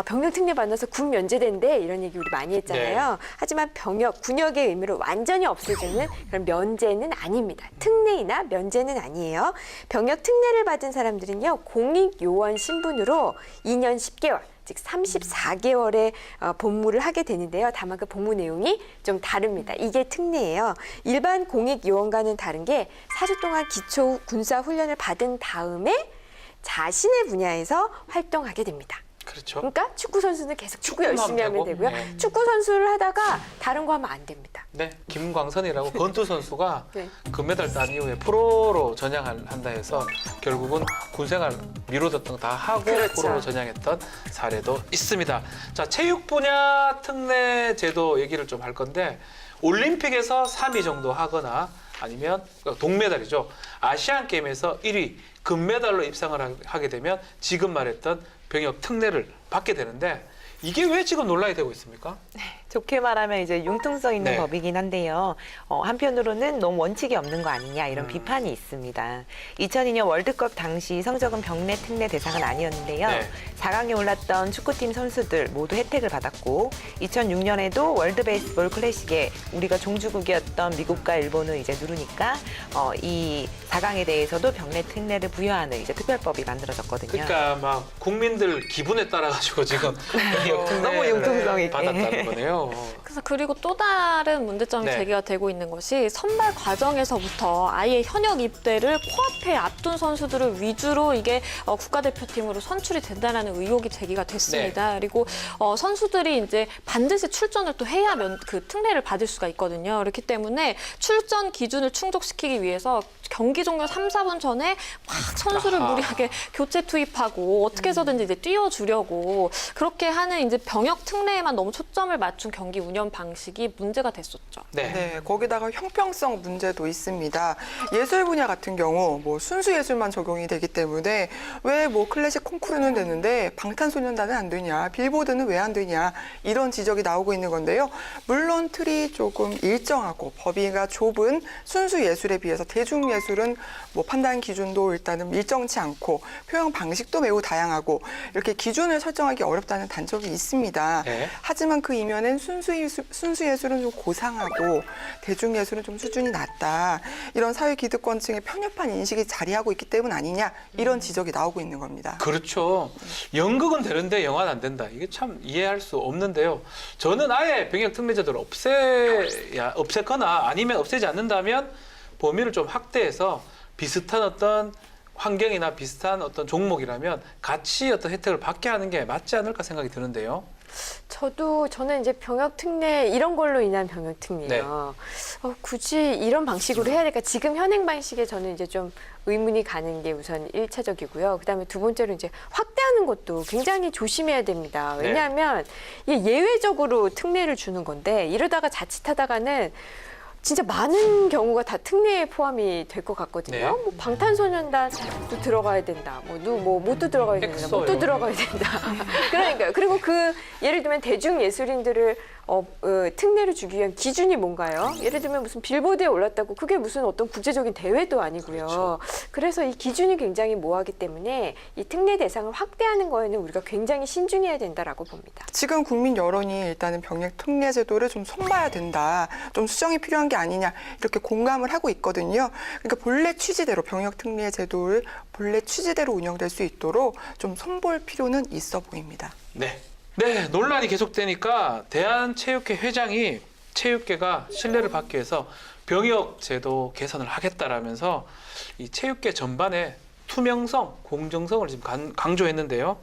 병역특례 받아서 군 면제된대 이런 얘기 우리 많이 했잖아요. 네. 하지만 군역의 의미를 완전히 없애주는 그런 면제는 아닙니다. 특례이나 면제는 아니에요. 병역특례를 받은 사람들은요. 공익요원 신분으로 2년 10개월 즉 34개월의 복무를 하게 되는데요. 다만 그 복무 내용이 좀 다릅니다. 이게 특례예요. 일반 공익요원과는 다른 게 4주 동안 기초 군사 훈련을 받은 다음에 자신의 분야에서 활동하게 됩니다. 그렇죠. 그러니까 축구 선수는 계속 축구 축구만 열심히 하면 되고, 되고요. 네. 축구 선수를 하다가 다른 거 하면 안 됩니다. 네, 김광선이라고 권투 선수가 네. 금메달 딴 이후에 프로로 전향한다 해서 결국은 군생활 미뤄뒀던 거 다 하고 그렇죠. 프로로 전향했던 사례도 있습니다. 자, 체육 분야 특례 제도 얘기를 좀 할 건데 올림픽에서 3위 정도 하거나 아니면 동메달이죠. 아시안 게임에서 1위 금메달로 입상을 하게 되면 지금 말했던 병역 특례를 받게 되는데 이게 왜 지금 논란이 되고 있습니까? 좋게 말하면 이제 융통성 있는 네. 법이긴 한데요. 한편으로는 너무 원칙이 없는 거 아니냐 이런 비판이 있습니다. 2002년 월드컵 당시 성적은 병내 특례 대상은 아니었는데요. 네. 4강에 올랐던 축구팀 선수들 모두 혜택을 받았고 2006년에도 월드 베이스볼 클래식에 우리가 종주국이었던 미국과 일본을 이제 누르니까 이 4강에 대해서도 병내 특례를 부여하는 이제 특별법이 만들어졌거든요. 그러니까 막 국민들 기분에 따라 가지고 지금 병역 특례를 너무 융통성 있게. 받았다는 거네요. 그래서 그리고 또 다른 문제점이 네. 제기가 되고 있는 것이 선발 과정에서부터 아예 현역 입대를 코앞에 앞둔 선수들을 위주로 이게 국가대표팀으로 선출이 된다는 의혹이 제기가 됐습니다. 네. 그리고 선수들이 이제 반드시 출전을 또 해야 그 특례를 받을 수가 있거든요. 그렇기 때문에 출전 기준을 충족시키기 위해서 경기 종료 3, 4분 전에 막 선수를 아하. 무리하게 교체 투입하고 어떻게 해서든지 이제 띄워주려고 그렇게 하는 이제 병역 특례에만 너무 초점을 맞춘 경기 운영 방식이 문제가 됐었죠. 네. 네, 거기다가 형평성 문제도 있습니다. 예술 분야 같은 경우 뭐 순수 예술만 적용이 되기 때문에 왜 뭐 클래식 콩쿠르는 되는데 방탄소년단은 안 되냐, 빌보드는 왜 안 되냐 이런 지적이 나오고 있는 건데요. 물론 틀이 조금 일정하고 범위가 좁은 순수 예술에 비해서 대중 예술은 뭐 판단 기준도 일단은 일정치 않고 표현 방식도 매우 다양하고 이렇게 기준을 설정하기 어렵다는 단점이 있습니다. 네. 하지만 그 이면엔 순수 예술은 좀 고상하고 대중 예술은 좀 수준이 낮다. 이런 사회 기득권층의 편협한 인식이 자리하고 있기 때문 아니냐 이런 지적이 나오고 있는 겁니다. 그렇죠. 연극은 되는데 영화는 안 된다. 이게 참 이해할 수 없는데요. 저는 아예 병역 특례 제도를 없애거나 아니면 없애지 않는다면 범위를 좀 확대해서 비슷한 어떤 환경이나 비슷한 어떤 종목이라면 같이 어떤 혜택을 받게 하는 게 맞지 않을까 생각이 드는데요. 저는 이제 병역 특례 이런 걸로 인한 병역 특례요. 네. 굳이 이런 방식으로 해야 될까? 지금 현행 방식에 저는 이제 좀 의문이 가는 게 우선 1차적이고요. 그다음에 두 번째로 이제 확대하는 것도 굉장히 조심해야 됩니다. 네. 왜냐하면 이게 예외적으로 특례를 주는 건데 이러다가 자칫하다가는 진짜 많은 경우가 다 특례에 포함이 될 것 같거든요. 네. 뭐 방탄소년단도 들어가야 된다. 뭐도 들어가야 된다. 엑소 뭐도 이런 들어가야 된다. 그러니까요. 그리고 예를 들면 대중 예술인들을 특례를 주기 위한 기준이 뭔가요? 예를 들면 무슨 빌보드에 올랐다고 그게 무슨 어떤 국제적인 대회도 아니고요. 그렇죠. 그래서 이 기준이 굉장히 모호하기 때문에 이 특례 대상을 확대하는 거에는 우리가 굉장히 신중해야 된다라고 봅니다. 지금 국민 여론이 일단은 병역 특례 제도를 좀 손봐야 된다. 좀 수정이 필요한 게 아니냐 이렇게 공감을 하고 있거든요. 그러니까 본래 취지대로 병역 특례 제도를 본래 취지대로 운영될 수 있도록 좀 손볼 필요는 있어 보입니다. 네. 네, 논란이 계속되니까 대한체육회 회장이 체육계가 신뢰를 받기 위해서 병역 제도 개선을 하겠다라면서 이 체육계 전반에 투명성, 공정성을 지금 강조했는데요.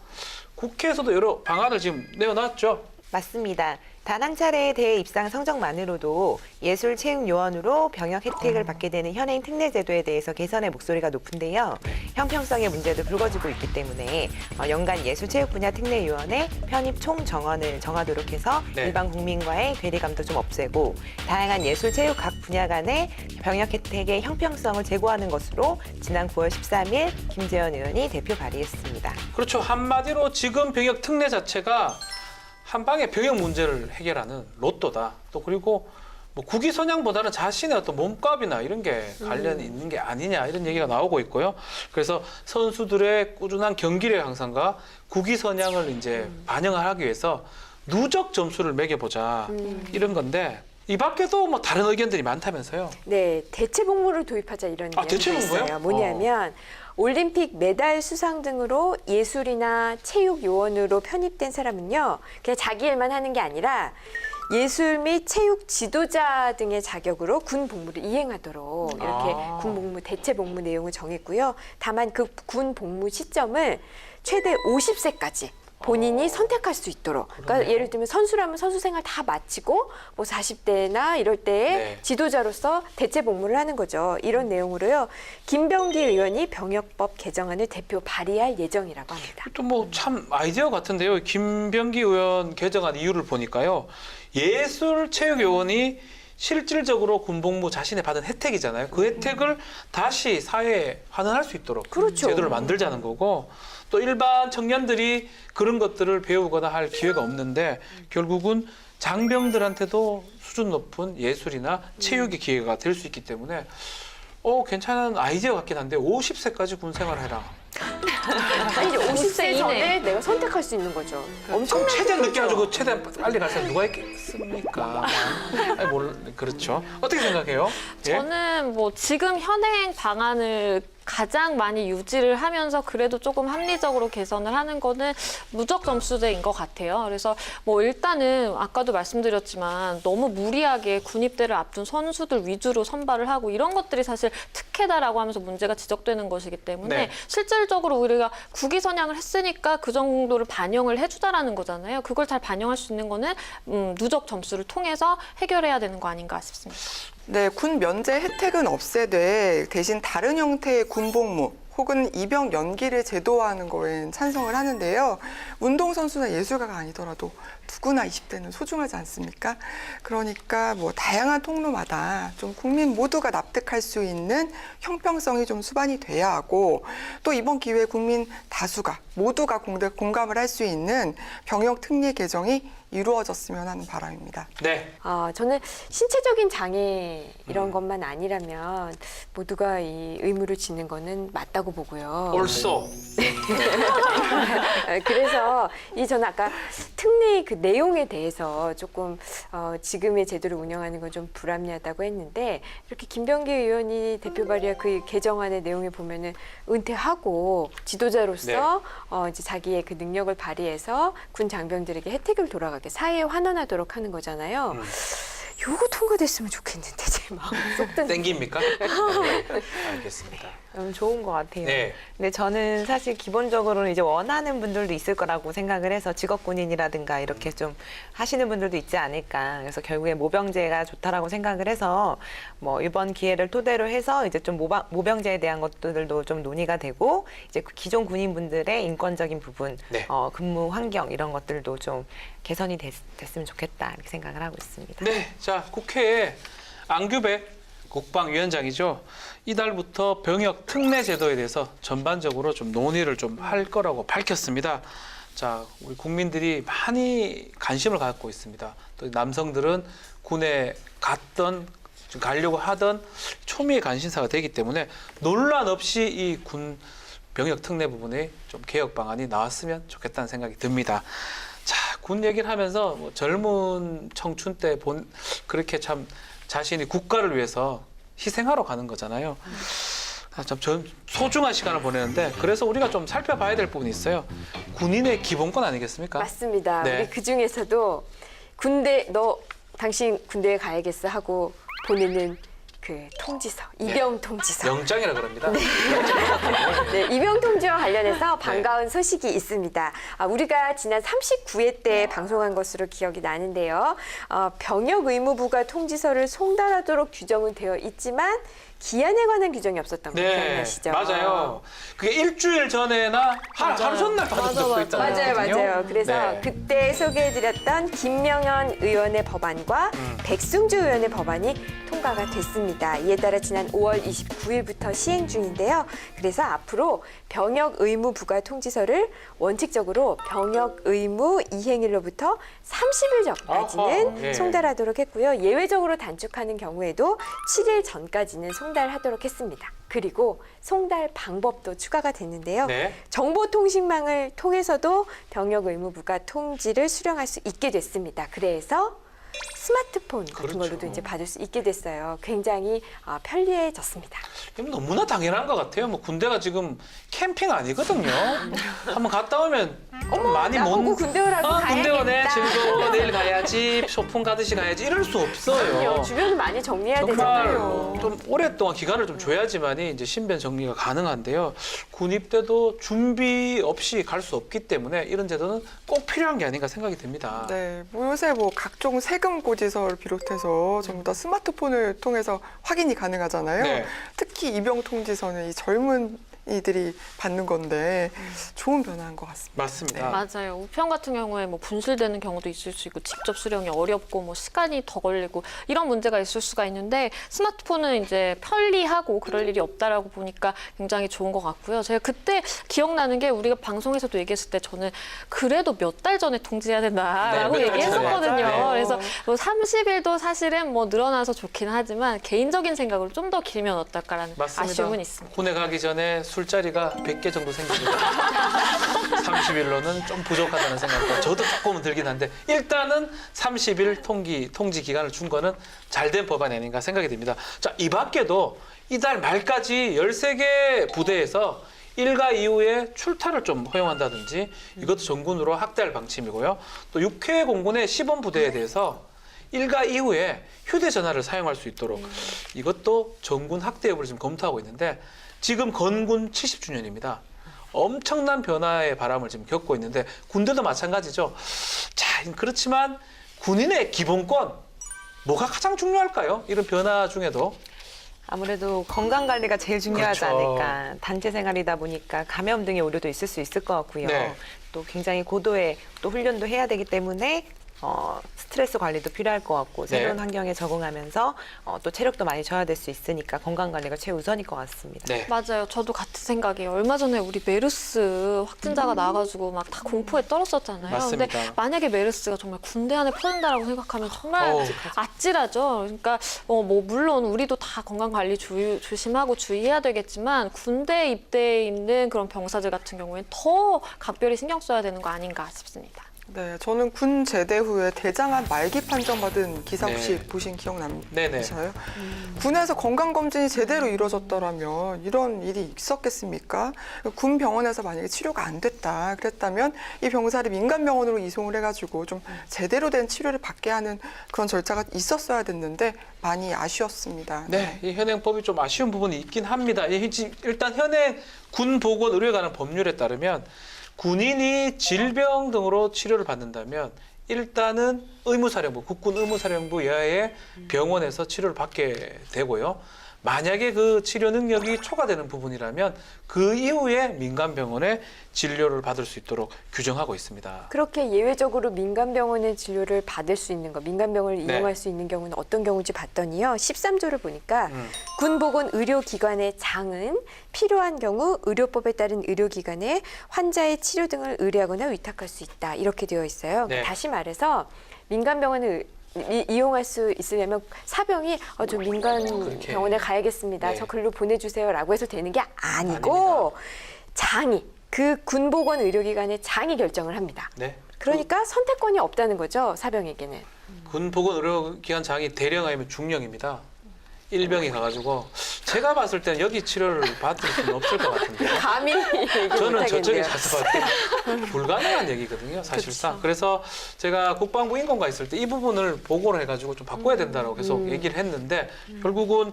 국회에서도 여러 방안을 지금 내어놨죠. 맞습니다. 단 한 차례의 대회 입상 성적만으로도 예술체육요원으로 병역 혜택을 받게 되는 현행 특례 제도에 대해서 개선의 목소리가 높은데요. 형평성의 문제도 불거지고 있기 때문에 연간 예술체육 분야 특례요원의 편입 총 정원을 정하도록 해서 네. 일반 국민과의 괴리감도 좀 없애고 다양한 예술체육 각 분야 간의 병역 혜택의 형평성을 제고하는 것으로 지난 9월 13일 김재현 의원이 대표 발의했습니다. 그렇죠. 한마디로 지금 병역 특례 자체가 한 방에 병역 문제를 해결하는 로또다. 또 그리고 뭐 국위 선양보다는 자신의 어떤 몸값이나 이런 게 관련이 있는 게 아니냐 이런 얘기가 나오고 있고요. 그래서 선수들의 꾸준한 경기력 향상과 국위 선양을 이제 반영을 하기 위해서 누적 점수를 매겨보자 이런 건데 이 밖에도 뭐 다른 의견들이 많다면서요. 네, 대체 복무를 도입하자 이런 대체 이야기가 복무요? 있어요. 뭐냐면 올림픽 메달 수상 등으로 예술이나 체육 요원으로 편입된 사람은요, 그냥 자기 일만 하는 게 아니라 예술 및 체육 지도자 등의 자격으로 군 복무를 이행하도록 이렇게 군 복무 대체 복무 내용을 정했고요. 다만 그 군 복무 시점을 최대 50세까지 본인이 선택할 수 있도록. 그러니까 예를 들면 선수라면 선수 생활 다 마치고 뭐 40대나 이럴 때에 네. 지도자로서 대체 복무를 하는 거죠. 이런 내용으로요. 김병기 의원이 병역법 개정안을 대표 발의할 예정이라고 합니다. 또 뭐 참 아이디어 같은데요. 김병기 의원 개정안 이유를 보니까요. 예술체육요원이 실질적으로 군복무 자신이 받은 혜택이잖아요. 그 혜택을 다시 사회에 환원할 수 있도록 그렇죠. 제도를 만들자는 거고 또 일반 청년들이 그런 것들을 배우거나 할 기회가 없는데 결국은 장병들한테도 수준 높은 예술이나 체육의 기회가 될 수 있기 때문에 괜찮은 아이디어 같긴 한데 50세까지 군 생활해라. 아니, 이제 50세 이내. 전에 내가 선택할 수 있는 거죠. 엄청 최대한 늦게 가지고 최대한 빨리 갈 사람 누가 있겠습니까? 아니, 그렇죠. 어떻게 생각해요? 예? 저는 뭐 지금 현행 방안을 가장 많이 유지를 하면서 그래도 조금 합리적으로 개선을 하는 거는 무적 점수제인 것 같아요. 그래서 뭐 일단은 아까도 말씀드렸지만 너무 무리하게 군입대를 앞둔 선수들 위주로 선발을 하고 이런 것들이 사실 특혜다라고 하면서 문제가 지적되는 것이기 때문에 네. 실질적으로 우리가 국위 선양을 했으니까 그 정도를 반영을 해주자라는 거잖아요. 그걸 잘 반영할 수 있는 거는 누적 점수를 통해서 해결해야 되는 거 아닌가 싶습니다. 네, 군 면제 혜택은 없애되 대신 다른 형태의 군복무 혹은 입영 연기를 제도화하는 거엔 찬성을 하는데요. 운동선수나 예술가가 아니더라도 누구나 20대는 소중하지 않습니까? 그러니까 뭐 다양한 통로마다 좀 국민 모두가 납득할 수 있는 형평성이 좀 수반이 돼야 하고 또 이번 기회에 국민 다수가 모두가 공감을 할 수 있는 병역 특례 개정이 이루어졌으면 하는 바람입니다. 네. 저는 신체적인 장애 이런 것만 아니라면 모두가 이 의무를 지는 거는 맞다고 보고요. 옳소. 그래서 저는 아까 특례 그 내용에 대해서 조금 지금의 제도를 운영하는 건 좀 불합리하다고 했는데 이렇게 김병기 의원이 대표 발의한 그 개정안의 내용에 보면은 은퇴하고 지도자로서 이제 자기의 그 능력을 발휘해서 군 장병들에게 혜택을 돌아가게 사회에 환원하도록 하는 거잖아요. 요거 통과됐으면 좋겠는데 제 마음 쏙 드는. 땡깁니까? 네, 알겠습니다. 너무 좋은 것 같아요. 네. 근데 저는 사실 기본적으로는 이제 원하는 분들도 있을 거라고 생각을 해서 직업군인이라든가 이렇게 좀 하시는 분들도 있지 않을까. 그래서 결국에 모병제가 좋다라고 생각을 해서 뭐 이번 기회를 토대로 해서 이제 좀 모병제에 대한 것들도 좀 논의가 되고 이제 그 기존 군인분들의 인권적인 부분, 네. 근무 환경 이런 것들도 좀 개선이 됐으면 좋겠다 이렇게 생각을 하고 있습니다. 네, 자 국회에 안규백 국방위원장이죠. 이달부터 병역 특례 제도에 대해서 전반적으로 좀 논의를 좀 할 거라고 밝혔습니다. 자, 우리 국민들이 많이 관심을 갖고 있습니다. 또 남성들은 군에 가려고 하던 초미의 관심사가 되기 때문에 논란 없이 이 군 병역 특례 부분에 좀 개혁 방안이 나왔으면 좋겠다는 생각이 듭니다. 자, 군 얘기를 하면서 뭐 젊은 청춘 때 그렇게 참 자신이 국가를 위해서 희생하러 가는 거잖아요. 참 소중한 시간을 보내는데 그래서 우리가 좀 살펴봐야 될 부분이 있어요. 군인의 기본권 아니겠습니까? 맞습니다. 네. 우리 그 중에서도 당신 군대에 가야겠어 하고 보내는 그 통지서, 입영 통지서. 영장이라 그럽니다. 네, 입영 통지와 관련해서 반가운 소식이 있습니다. 우리가 지난 39회 때 방송한 것으로 기억이 나는데요. 병역 의무부가 통지서를 송달하도록 규정은 되어 있지만 기한에 관한 규정이 없었던 거 기억나시죠? 맞아요. 그게 일주일 전에나 하루 전날 받은 적도 있잖아요. 맞아요. 그래서 네. 그때 소개해드렸던 김명현 의원의 법안과 백승주 의원의 법안이 통과가 됐습니다. 이에 따라 지난 5월 29일부터 시행 중인데요. 그래서 앞으로 병역 의무 부과 통지서를 원칙적으로 병역 의무 이행일로부터 30일 전까지는 어허, 예. 송달하도록 했고요. 예외적으로 단축하는 경우에도 7일 전까지는 송달하도록 했습니다. 그리고 송달 방법도 추가가 됐는데요. 네. 정보통신망을 통해서도 병역 의무부가 통지를 수령할 수 있게 됐습니다. 그래서 스마트폰 같은 그렇죠. 걸로도 이제 받을 수 있게 됐어요. 굉장히 편리해졌습니다. 너무나 당연한 것 같아요. 뭐 군대가 지금 캠핑 아니거든요. 한번 갔다 오면 좀 많이 나보고 군대원하고 군대원에 가야겠다. 즐거워 내일 가야지 소풍 가듯이 가야지 이럴 수 없어요. 주변을 많이 정리해야 정말 되잖아요. 좀 오랫동안 기간을 좀 줘야지만이 이제 신변 정리가 가능한데요. 군입 때도 준비 없이 갈 수 없기 때문에 이런 제도는 꼭 필요한 게 아닌가 생각이 듭니다. 네, 뭐 요새 뭐 각종 세금 고지서를 비롯해서 전부 다 스마트폰을 통해서 확인이 가능하잖아요. 네. 특히 입영 통지서는 이 젊은 이들이 받는 건데 좋은 변화인 것 같습니다. 맞습니다. 맞아요. 우편 같은 경우에 뭐 분실되는 경우도 있을 수 있고 직접 수령이 어렵고 뭐 시간이 더 걸리고 이런 문제가 있을 수가 있는데 스마트폰은 이제 편리하고 그럴 일이 없다라고 보니까 굉장히 좋은 것 같고요. 제가 그때 기억나는 게 우리가 방송에서도 얘기했을 때 저는 그래도 몇 달 전에 통지해야 된다라고 네, 몇달 얘기했었거든요. 전에. 맞아요. 그래서 뭐 30일도 사실은 뭐 늘어나서 좋긴 하지만 개인적인 생각으로 좀 더 길면 어떨까라는 맞습니다. 아쉬움은 있습니다. 군에 가기 전에 술자리가 100개 정도 생깁니다. 30일로는 좀 부족하다는 생각도 저도 조금은 들긴 한데 일단은 30일 통지 기간을 준 거는 잘된 법안이 아닌가 생각이 듭니다. 자, 이 밖에도 이달 말까지 13개 부대에서 일가 이후에 출타를 좀 허용한다든지 이것도 전군으로 확대할 방침이고요. 또 6회 공군의 시범 부대에 대해서 일가 이후에 휴대전화를 사용할 수 있도록 이것도 전군 확대 여부를 지금 검토하고 있는데 지금 건군 70주년입니다. 엄청난 변화의 바람을 지금 겪고 있는데 군대도 마찬가지죠. 자, 그렇지만 군인의 기본권 뭐가 가장 중요할까요? 이런 변화 중에도 아무래도 건강 관리가 제일 중요하지 그렇죠. 않을까. 단체 생활이다 보니까 감염 등의 우려도 있을 수 있을 것 같고요. 네. 또 굉장히 고도의 또 훈련도 해야 되기 때문에 스트레스 관리도 필요할 것 같고 새로운 네. 환경에 적응하면서 또 체력도 많이 저하될 수 있으니까 건강 관리가 최우선일 것 같습니다. 네. 맞아요. 저도 같은 생각이에요. 얼마 전에 우리 메르스 확진자가 나와가지고 막 다 공포에 떨었었잖아요. 맞습니다. 근데 만약에 메르스가 정말 군대 안에 퍼진다라고 생각하면 정말 어우. 아찔하죠. 그러니까 뭐 물론 우리도 다 건강 관리 조심하고 주의해야 되겠지만 군대 입대해 있는 그런 병사들 같은 경우에는 더 각별히 신경 써야 되는 거 아닌가 싶습니다. 네, 저는 군 제대 후에 대장암 말기 판정받은 기사 혹시 네. 보신 기억 네네. 남으셔요? 군에서 건강검진이 제대로 이루어졌더라면 이런 일이 있었겠습니까? 군 병원에서 만약에 치료가 안 됐다 그랬다면 이 병사를 민간병원으로 이송을 해가지고 좀 제대로 된 치료를 받게 하는 그런 절차가 있었어야 됐는데 많이 아쉬웠습니다. 네, 이 현행법이 좀 아쉬운 부분이 있긴 합니다. 일단 현행 군보건의료에 관한 법률에 따르면 군인이 질병 등으로 치료를 받는다면 일단은 의무사령부, 국군 의무사령부 이하의 병원에서 치료를 받게 되고요. 만약에 그 치료 능력이 초과되는 부분이라면 그 이후에 민간병원에 진료를 받을 수 있도록 규정하고 있습니다. 그렇게 예외적으로 민간병원의 진료를 받을 수 있는 거, 민간병원을 네. 이용할 수 있는 경우는 어떤 경우인지 봤더니요. 13조를 보니까 군보건 의료기관의 장은 필요한 경우 의료법에 따른 의료기관에 환자의 치료 등을 의뢰하거나 위탁할 수 있다. 이렇게 되어 있어요. 네. 다시 말해서 민간병원을 이용할 수 있으려면 사병이 저 민간 그렇게. 병원에 가야겠습니다. 네. 저 글로 보내주세요라고 해서 되는 게 아니고 장이 그 군보건 의료기관의 장이 결정을 합니다. 네. 그러니까 선택권이 없다는 거죠, 사병에게는. 군보건의료기관장이 대령하면 중령입니다. 일병이 가가지고 제가 봤을 때는 여기 치료를 받을 수는 없을 것 같은데요. 감히 얘기 저는 저쪽에 못하겠네요. 가서 봤더니 불가능한 얘기거든요, 사실상. 그래서 제가 국방부 인권과 있을 때 이 부분을 보고를 해가지고 좀 바꿔야 된다고 계속 얘기를 했는데 결국은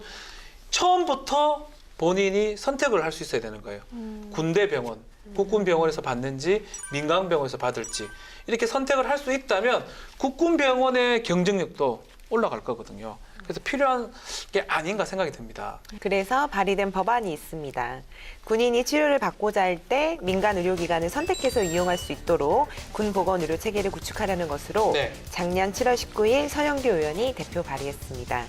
처음부터 본인이 선택을 할 수 있어야 되는 거예요. 군대 병원, 국군 병원에서 받는지 민간 병원에서 받을지 이렇게 선택을 할 수 있다면 국군 병원의 경쟁력도 올라갈 거거든요. 그래서 필요한 게 아닌가 생각이 듭니다. 그래서 발의된 법안이 있습니다. 군인이 치료를 받고자 할 때 민간 의료기관을 선택해서 이용할 수 있도록 군보건의료 체계를 구축하려는 것으로 네. 작년 7월 19일 서영교 의원이 대표 발의했습니다.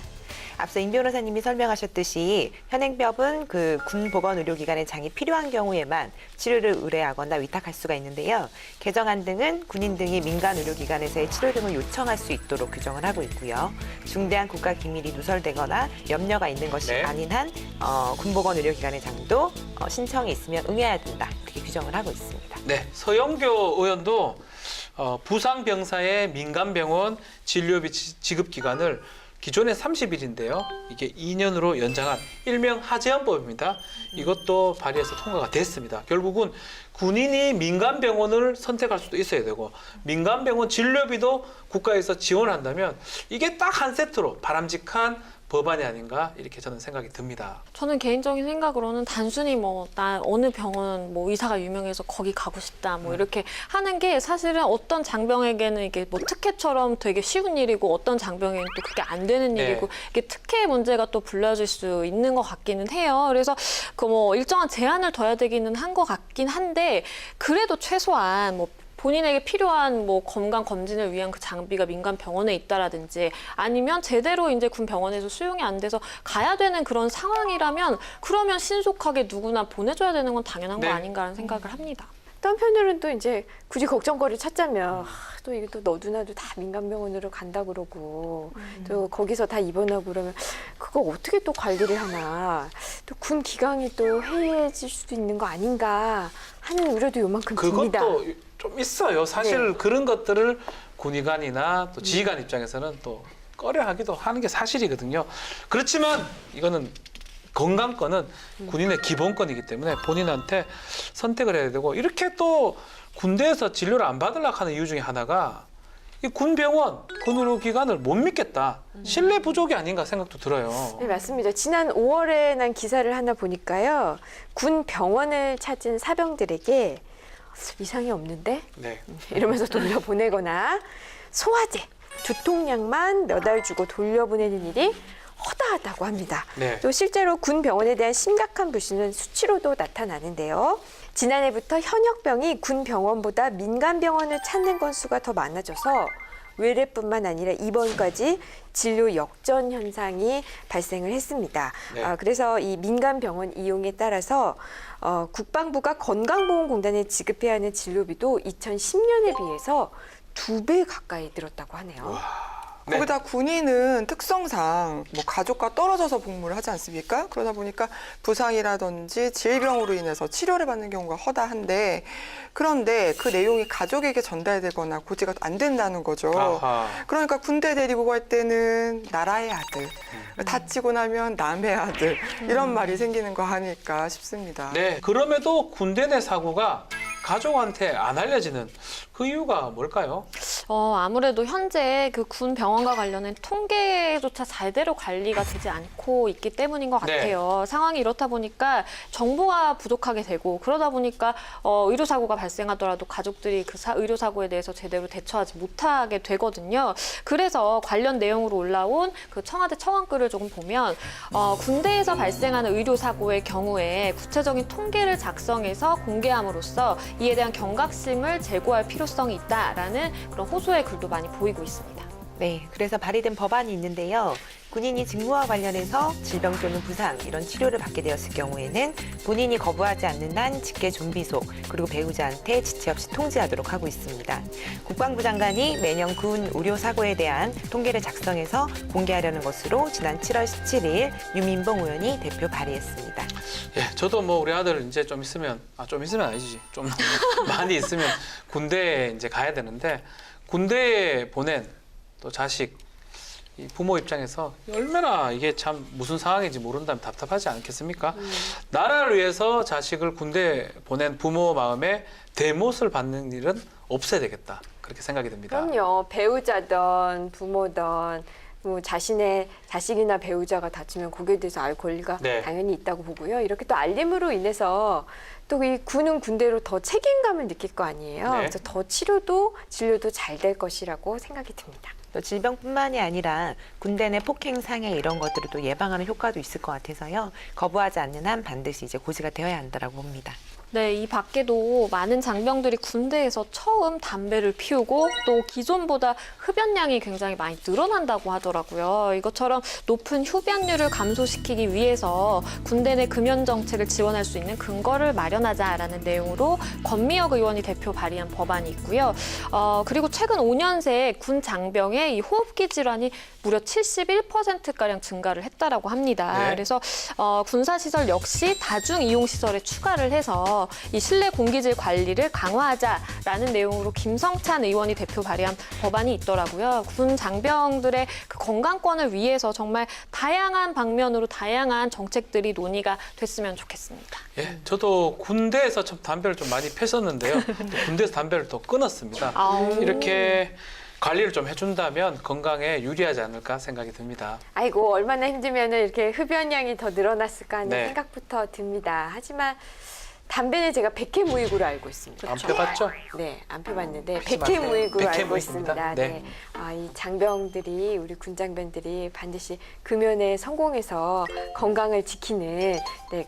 앞서 임 변호사님이 설명하셨듯이 현행법은 그 군보건의료기관의 장이 필요한 경우에만 치료를 의뢰하거나 위탁할 수가 있는데요. 개정안 등은 군인 등이 민간 의료기관에서의 치료 등을 요청할 수 있도록 규정을 하고 있고요. 중대한 국가 기밀이 누설되거나 염려가 있는 것이 네. 아닌 한 군보건의료기관의 장도 신청이 있으면 응해야 된다. 이렇게 규정을 하고 있습니다. 네, 서영교 의원도 부상병사의 민간병원 진료비 지급 기간을 기존에 30일인데요. 이게 2년으로 연장한 일명 하재헌법입니다. 이것도 발의해서 통과가 됐습니다. 결국은 군인이 민간병원을 선택할 수도 있어야 되고 민간병원 진료비도 국가에서 지원한다면 이게 딱 한 세트로 바람직한 법안이 아닌가 이렇게 저는 생각이 듭니다. 저는 개인적인 생각으로는 단순히 뭐 나 어느 병원 뭐 의사가 유명해서 거기 가고 싶다 뭐 이렇게 하는 게 사실은 어떤 장병에게는 이게 뭐 특혜처럼 되게 쉬운 일이고 어떤 장병에게는 또 그게 안 되는 네. 일이고 이게 특혜 문제가 또 불려질 수 있는 것 같기는 해요. 그래서 그 뭐 일정한 제한을 둬야 되기는 한 것 같긴 한데 그래도 최소한 뭐 본인에게 필요한 뭐 건강 검진을 위한 그 장비가 민간 병원에 있다라든지 아니면 제대로 이제 군 병원에서 수용이 안 돼서 가야 되는 그런 상황이라면 그러면 신속하게 누구나 보내줘야 되는 건 당연한 네. 거 아닌가라는 생각을 합니다. 또 한편으로는 또 이제 굳이 걱정거리를 찾자면 또 이게 또 너도나도 다 민간병원으로 간다 그러고 또 거기서 다 입원하고 그러면 그거 어떻게 또 관리를 하나 또 군 기강이 또 해이해질 수도 있는 거 아닌가 하는 우려도 요만큼 듭니다. 그것도 좀 있어요. 사실 네. 그런 것들을 군의관이나 또 지휘관 입장에서는 또 꺼려하기도 하는 게 사실이거든요. 그렇지만 이거는 건강권은 군인의 기본권이기 때문에 본인한테 선택을 해야 되고 이렇게 또 군대에서 진료를 안 받으려고 하는 이유 중에 하나가 이 군병원, 군의료기관을 못 믿겠다. 신뢰 부족이 아닌가 생각도 들어요. 네, 맞습니다. 지난 5월에 난 기사를 하나 보니까요. 군 병원을 찾은 사병들에게 이상이 없는데? 네. 이러면서 돌려보내거나 소화제, 두통약만 몇 알 주고 돌려보내는 일이 허다하다고 합니다. 네. 또 실제로 군 병원에 대한 심각한 불신은 수치로도 나타나는데요. 지난해부터 현역병이 군 병원보다 민간 병원을 찾는 건수가 더 많아져서 외래뿐만 아니라 입원까지 진료 역전 현상이 발생을 했습니다. 네. 그래서 이 민간 병원 이용에 따라서 국방부가 건강보험공단에 지급해야 하는 진료비도 2010년에 비해서 2배 가까이 늘었다고 하네요. 네. 거기다 군인은 특성상 뭐 가족과 떨어져서 복무를 하지 않습니까? 그러다 보니까 부상이라든지 질병으로 인해서 치료를 받는 경우가 허다한데 그런데 그 내용이 가족에게 전달되거나 고지가 안 된다는 거죠. 아하. 그러니까 군대 데리고 갈 때는 나라의 아들, 다치고 나면 남의 아들 이런 말이 생기는 거 아닐까 싶습니다. 네. 그럼에도 군대 내 사고가 가족한테 안 알려지는 그 이유가 뭘까요? 아무래도 현재 그 군 병원과 관련된 통계조차 제대로 관리가 되지 않고 있기 때문인 것 네. 같아요. 상황이 이렇다 보니까 정보가 부족하게 되고 그러다 보니까 의료사고가 발생하더라도 가족들이 그 의료사고에 대해서 제대로 대처하지 못하게 되거든요. 그래서 관련 내용으로 올라온 그 청와대 청원글을 조금 보면 군대에서 발생하는 의료사고의 경우에 구체적인 통계를 작성해서 공개함으로써 이에 대한 경각심을 제고할 필요성이 있다라는 그런 호소의 글도 많이 보이고 있습니다. 네, 그래서 발의된 법안이 있는데요. 군인이 직무와 관련해서 질병 또는 부상 이런 치료를 받게 되었을 경우에는 본인이 거부하지 않는 한 직계 좀비속 그리고 배우자한테 지체 없이 통지하도록 하고 있습니다. 국방부 장관이 매년 군 의료 사고에 대한 통계를 작성해서 공개하려는 것으로 지난 7월 17일 유민봉 의원이 대표 발의했습니다. 예, 저도 뭐 우리 아들 이제 좀 있으면 아니지. 좀 많이 있으면 군대에 이제 가야 되는데 군대에 보낸 또 자식 이 부모 입장에서 얼마나 이게 참 무슨 상황인지 모른다면 답답하지 않겠습니까? 나라를 위해서 자식을 군대에 보낸 부모 마음에 대못을 받는 일은 없어야 되겠다. 그렇게 생각이 듭니다. 그럼요. 배우자든 부모든 뭐 자신의 자식이나 배우자가 다치면 거기에 대해서 알 권리가 네. 당연히 있다고 보고요. 이렇게 또 알림으로 인해서 또 이 군은 군대로 더 책임감을 느낄 거 아니에요. 네. 그래서 더 치료도 진료도 잘 될 것이라고 생각이 듭니다. 또 질병뿐만이 아니라 군대 내 폭행, 상해 이런 것들을 또 예방하는 효과도 있을 것 같아서요. 거부하지 않는 한 반드시 이제 고지가 되어야 한다라고 봅니다. 네, 이 밖에도 많은 장병들이 군대에서 처음 담배를 피우고 또 기존보다 흡연량이 굉장히 많이 늘어난다고 하더라고요. 이것처럼 높은 흡연율을 감소시키기 위해서 군대 내 금연 정책을 지원할 수 있는 근거를 마련하자라는 내용으로 권미혁 의원이 대표 발의한 법안이 있고요. 그리고 최근 5년 새 군 장병의 이 호흡기 질환이 무려 71%가량 증가를 했다라고 합니다. 네. 그래서 군사시설 역시 다중 이용 시설에 추가를 해서 있는데요. 이 실내 공기질 관리를 강화하자라는 내용으로 김성찬 의원이 대표 발의한 법안이 있더라고요. 군 장병들의 그 건강권을 위해서 정말 다양한 방면으로 다양한 정책들이 논의가 됐으면 좋겠습니다. 예, 저도 군대에서 참 담배를 좀 많이 폈었는데요. 또 군대에서 담배를 또 끊었습니다. 이렇게 관리를 좀 해준다면 건강에 유리하지 않을까 생각이 듭니다. 아이고 얼마나 힘들면 이렇게 흡연량이 더 늘어났을까 하는 네. 생각부터 듭니다. 하지만 담배는 제가 백해무익으로 알고 있습니다. 안 펴봤죠? 네, 안 펴봤는데 피지 백해무익으로 마세요. 알고 백해무익입니다. 있습니다. 네. 네. 이 장병들이 우리 군 장병들이 반드시 금연에 성공해서 건강을 지키는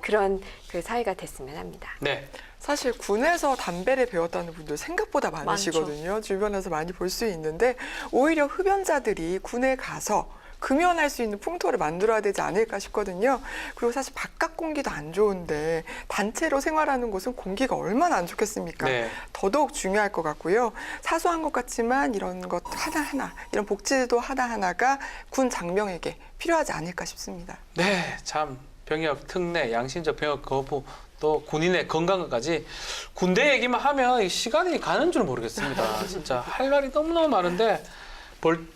그런 그 사회가 됐으면 합니다. 네. 사실 군에서 담배를 배웠다는 분들 생각보다 많으시거든요. 주변에서 많이 볼 수 있는데 오히려 흡연자들이 군에 가서 금연할 수 있는 풍토를 만들어야 되지 않을까 싶거든요. 그리고 사실 바깥 공기도 안 좋은데 단체로 생활하는 곳은 공기가 얼마나 안 좋겠습니까? 네. 더더욱 중요할 것 같고요. 사소한 것 같지만 이런 것 하나하나, 이런 복지도 하나하나가 군 장병에게 필요하지 않을까 싶습니다. 네, 참 병역 특례, 양심적 병역 거부, 또 군인의 건강까지 군대 얘기만 하면 시간이 가는 줄 모르겠습니다. 진짜 할 말이 너무너무 많은데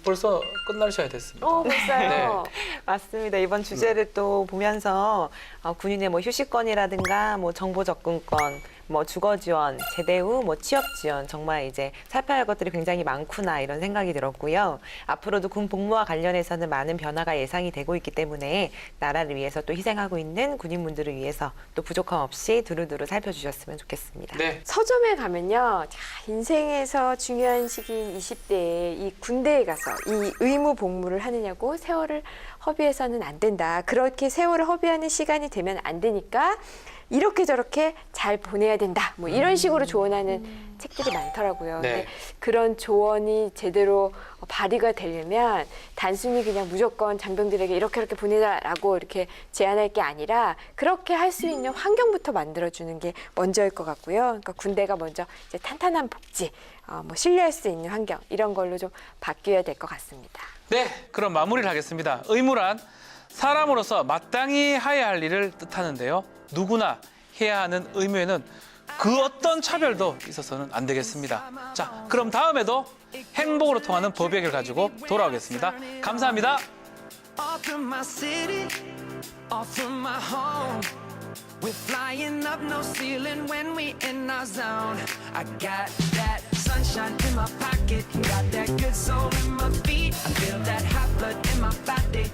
벌써 끝나셔야 됐습니다. 벌써요. 맞습니다. 이번 주제를 또 보면서 군인의 뭐 휴식권이라든가 뭐 정보 접근권, 뭐 주거 지원, 제대 후 뭐 취업 지원 정말 이제 살펴야 할 것들이 굉장히 많구나 이런 생각이 들었고요. 앞으로도 군 복무와 관련해서는 많은 변화가 예상이 되고 있기 때문에 나라를 위해서 또 희생하고 있는 군인분들을 위해서 또 부족함 없이 두루두루 살펴주셨으면 좋겠습니다. 네. 서점에 가면요. 자, 인생에서 중요한 시기인 20대에 이 군대에 가서 이 의무 복무를 하느냐고 세월을 허비해서는 안 된다. 그렇게 세월을 허비하는 시간이 되면 안 되니까 이렇게 저렇게 잘 보내야 된다. 뭐 이런 식으로 조언하는 책들이 많더라고요. 네. 근데 그런 조언이 제대로 발휘가 되려면 단순히 그냥 무조건 장병들에게 이렇게 보내라라고 이렇게 제안할 게 아니라 그렇게 할 수 있는 환경부터 만들어주는 게 먼저일 것 같고요. 그러니까 군대가 먼저 이제 탄탄한 복지, 뭐 신뢰할 수 있는 환경 이런 걸로 좀 바뀌어야 될 것 같습니다. 네, 그럼 마무리를 하겠습니다. 의무란 사람으로서 마땅히 해야 할 일을 뜻하는데요. 누구나 해야 하는 의무에는 그 어떤 차별도 있어서는 안 되겠습니다. 자, 그럼 다음에도 행복으로 통하는 법역을 가지고 돌아오겠습니다. 감사합니다. All through my city, all through my home. We're flying up, no ceiling when we in our zone. I got that sunshine in my pocket, got that good soul in my feet. I feel that hot blood in my body.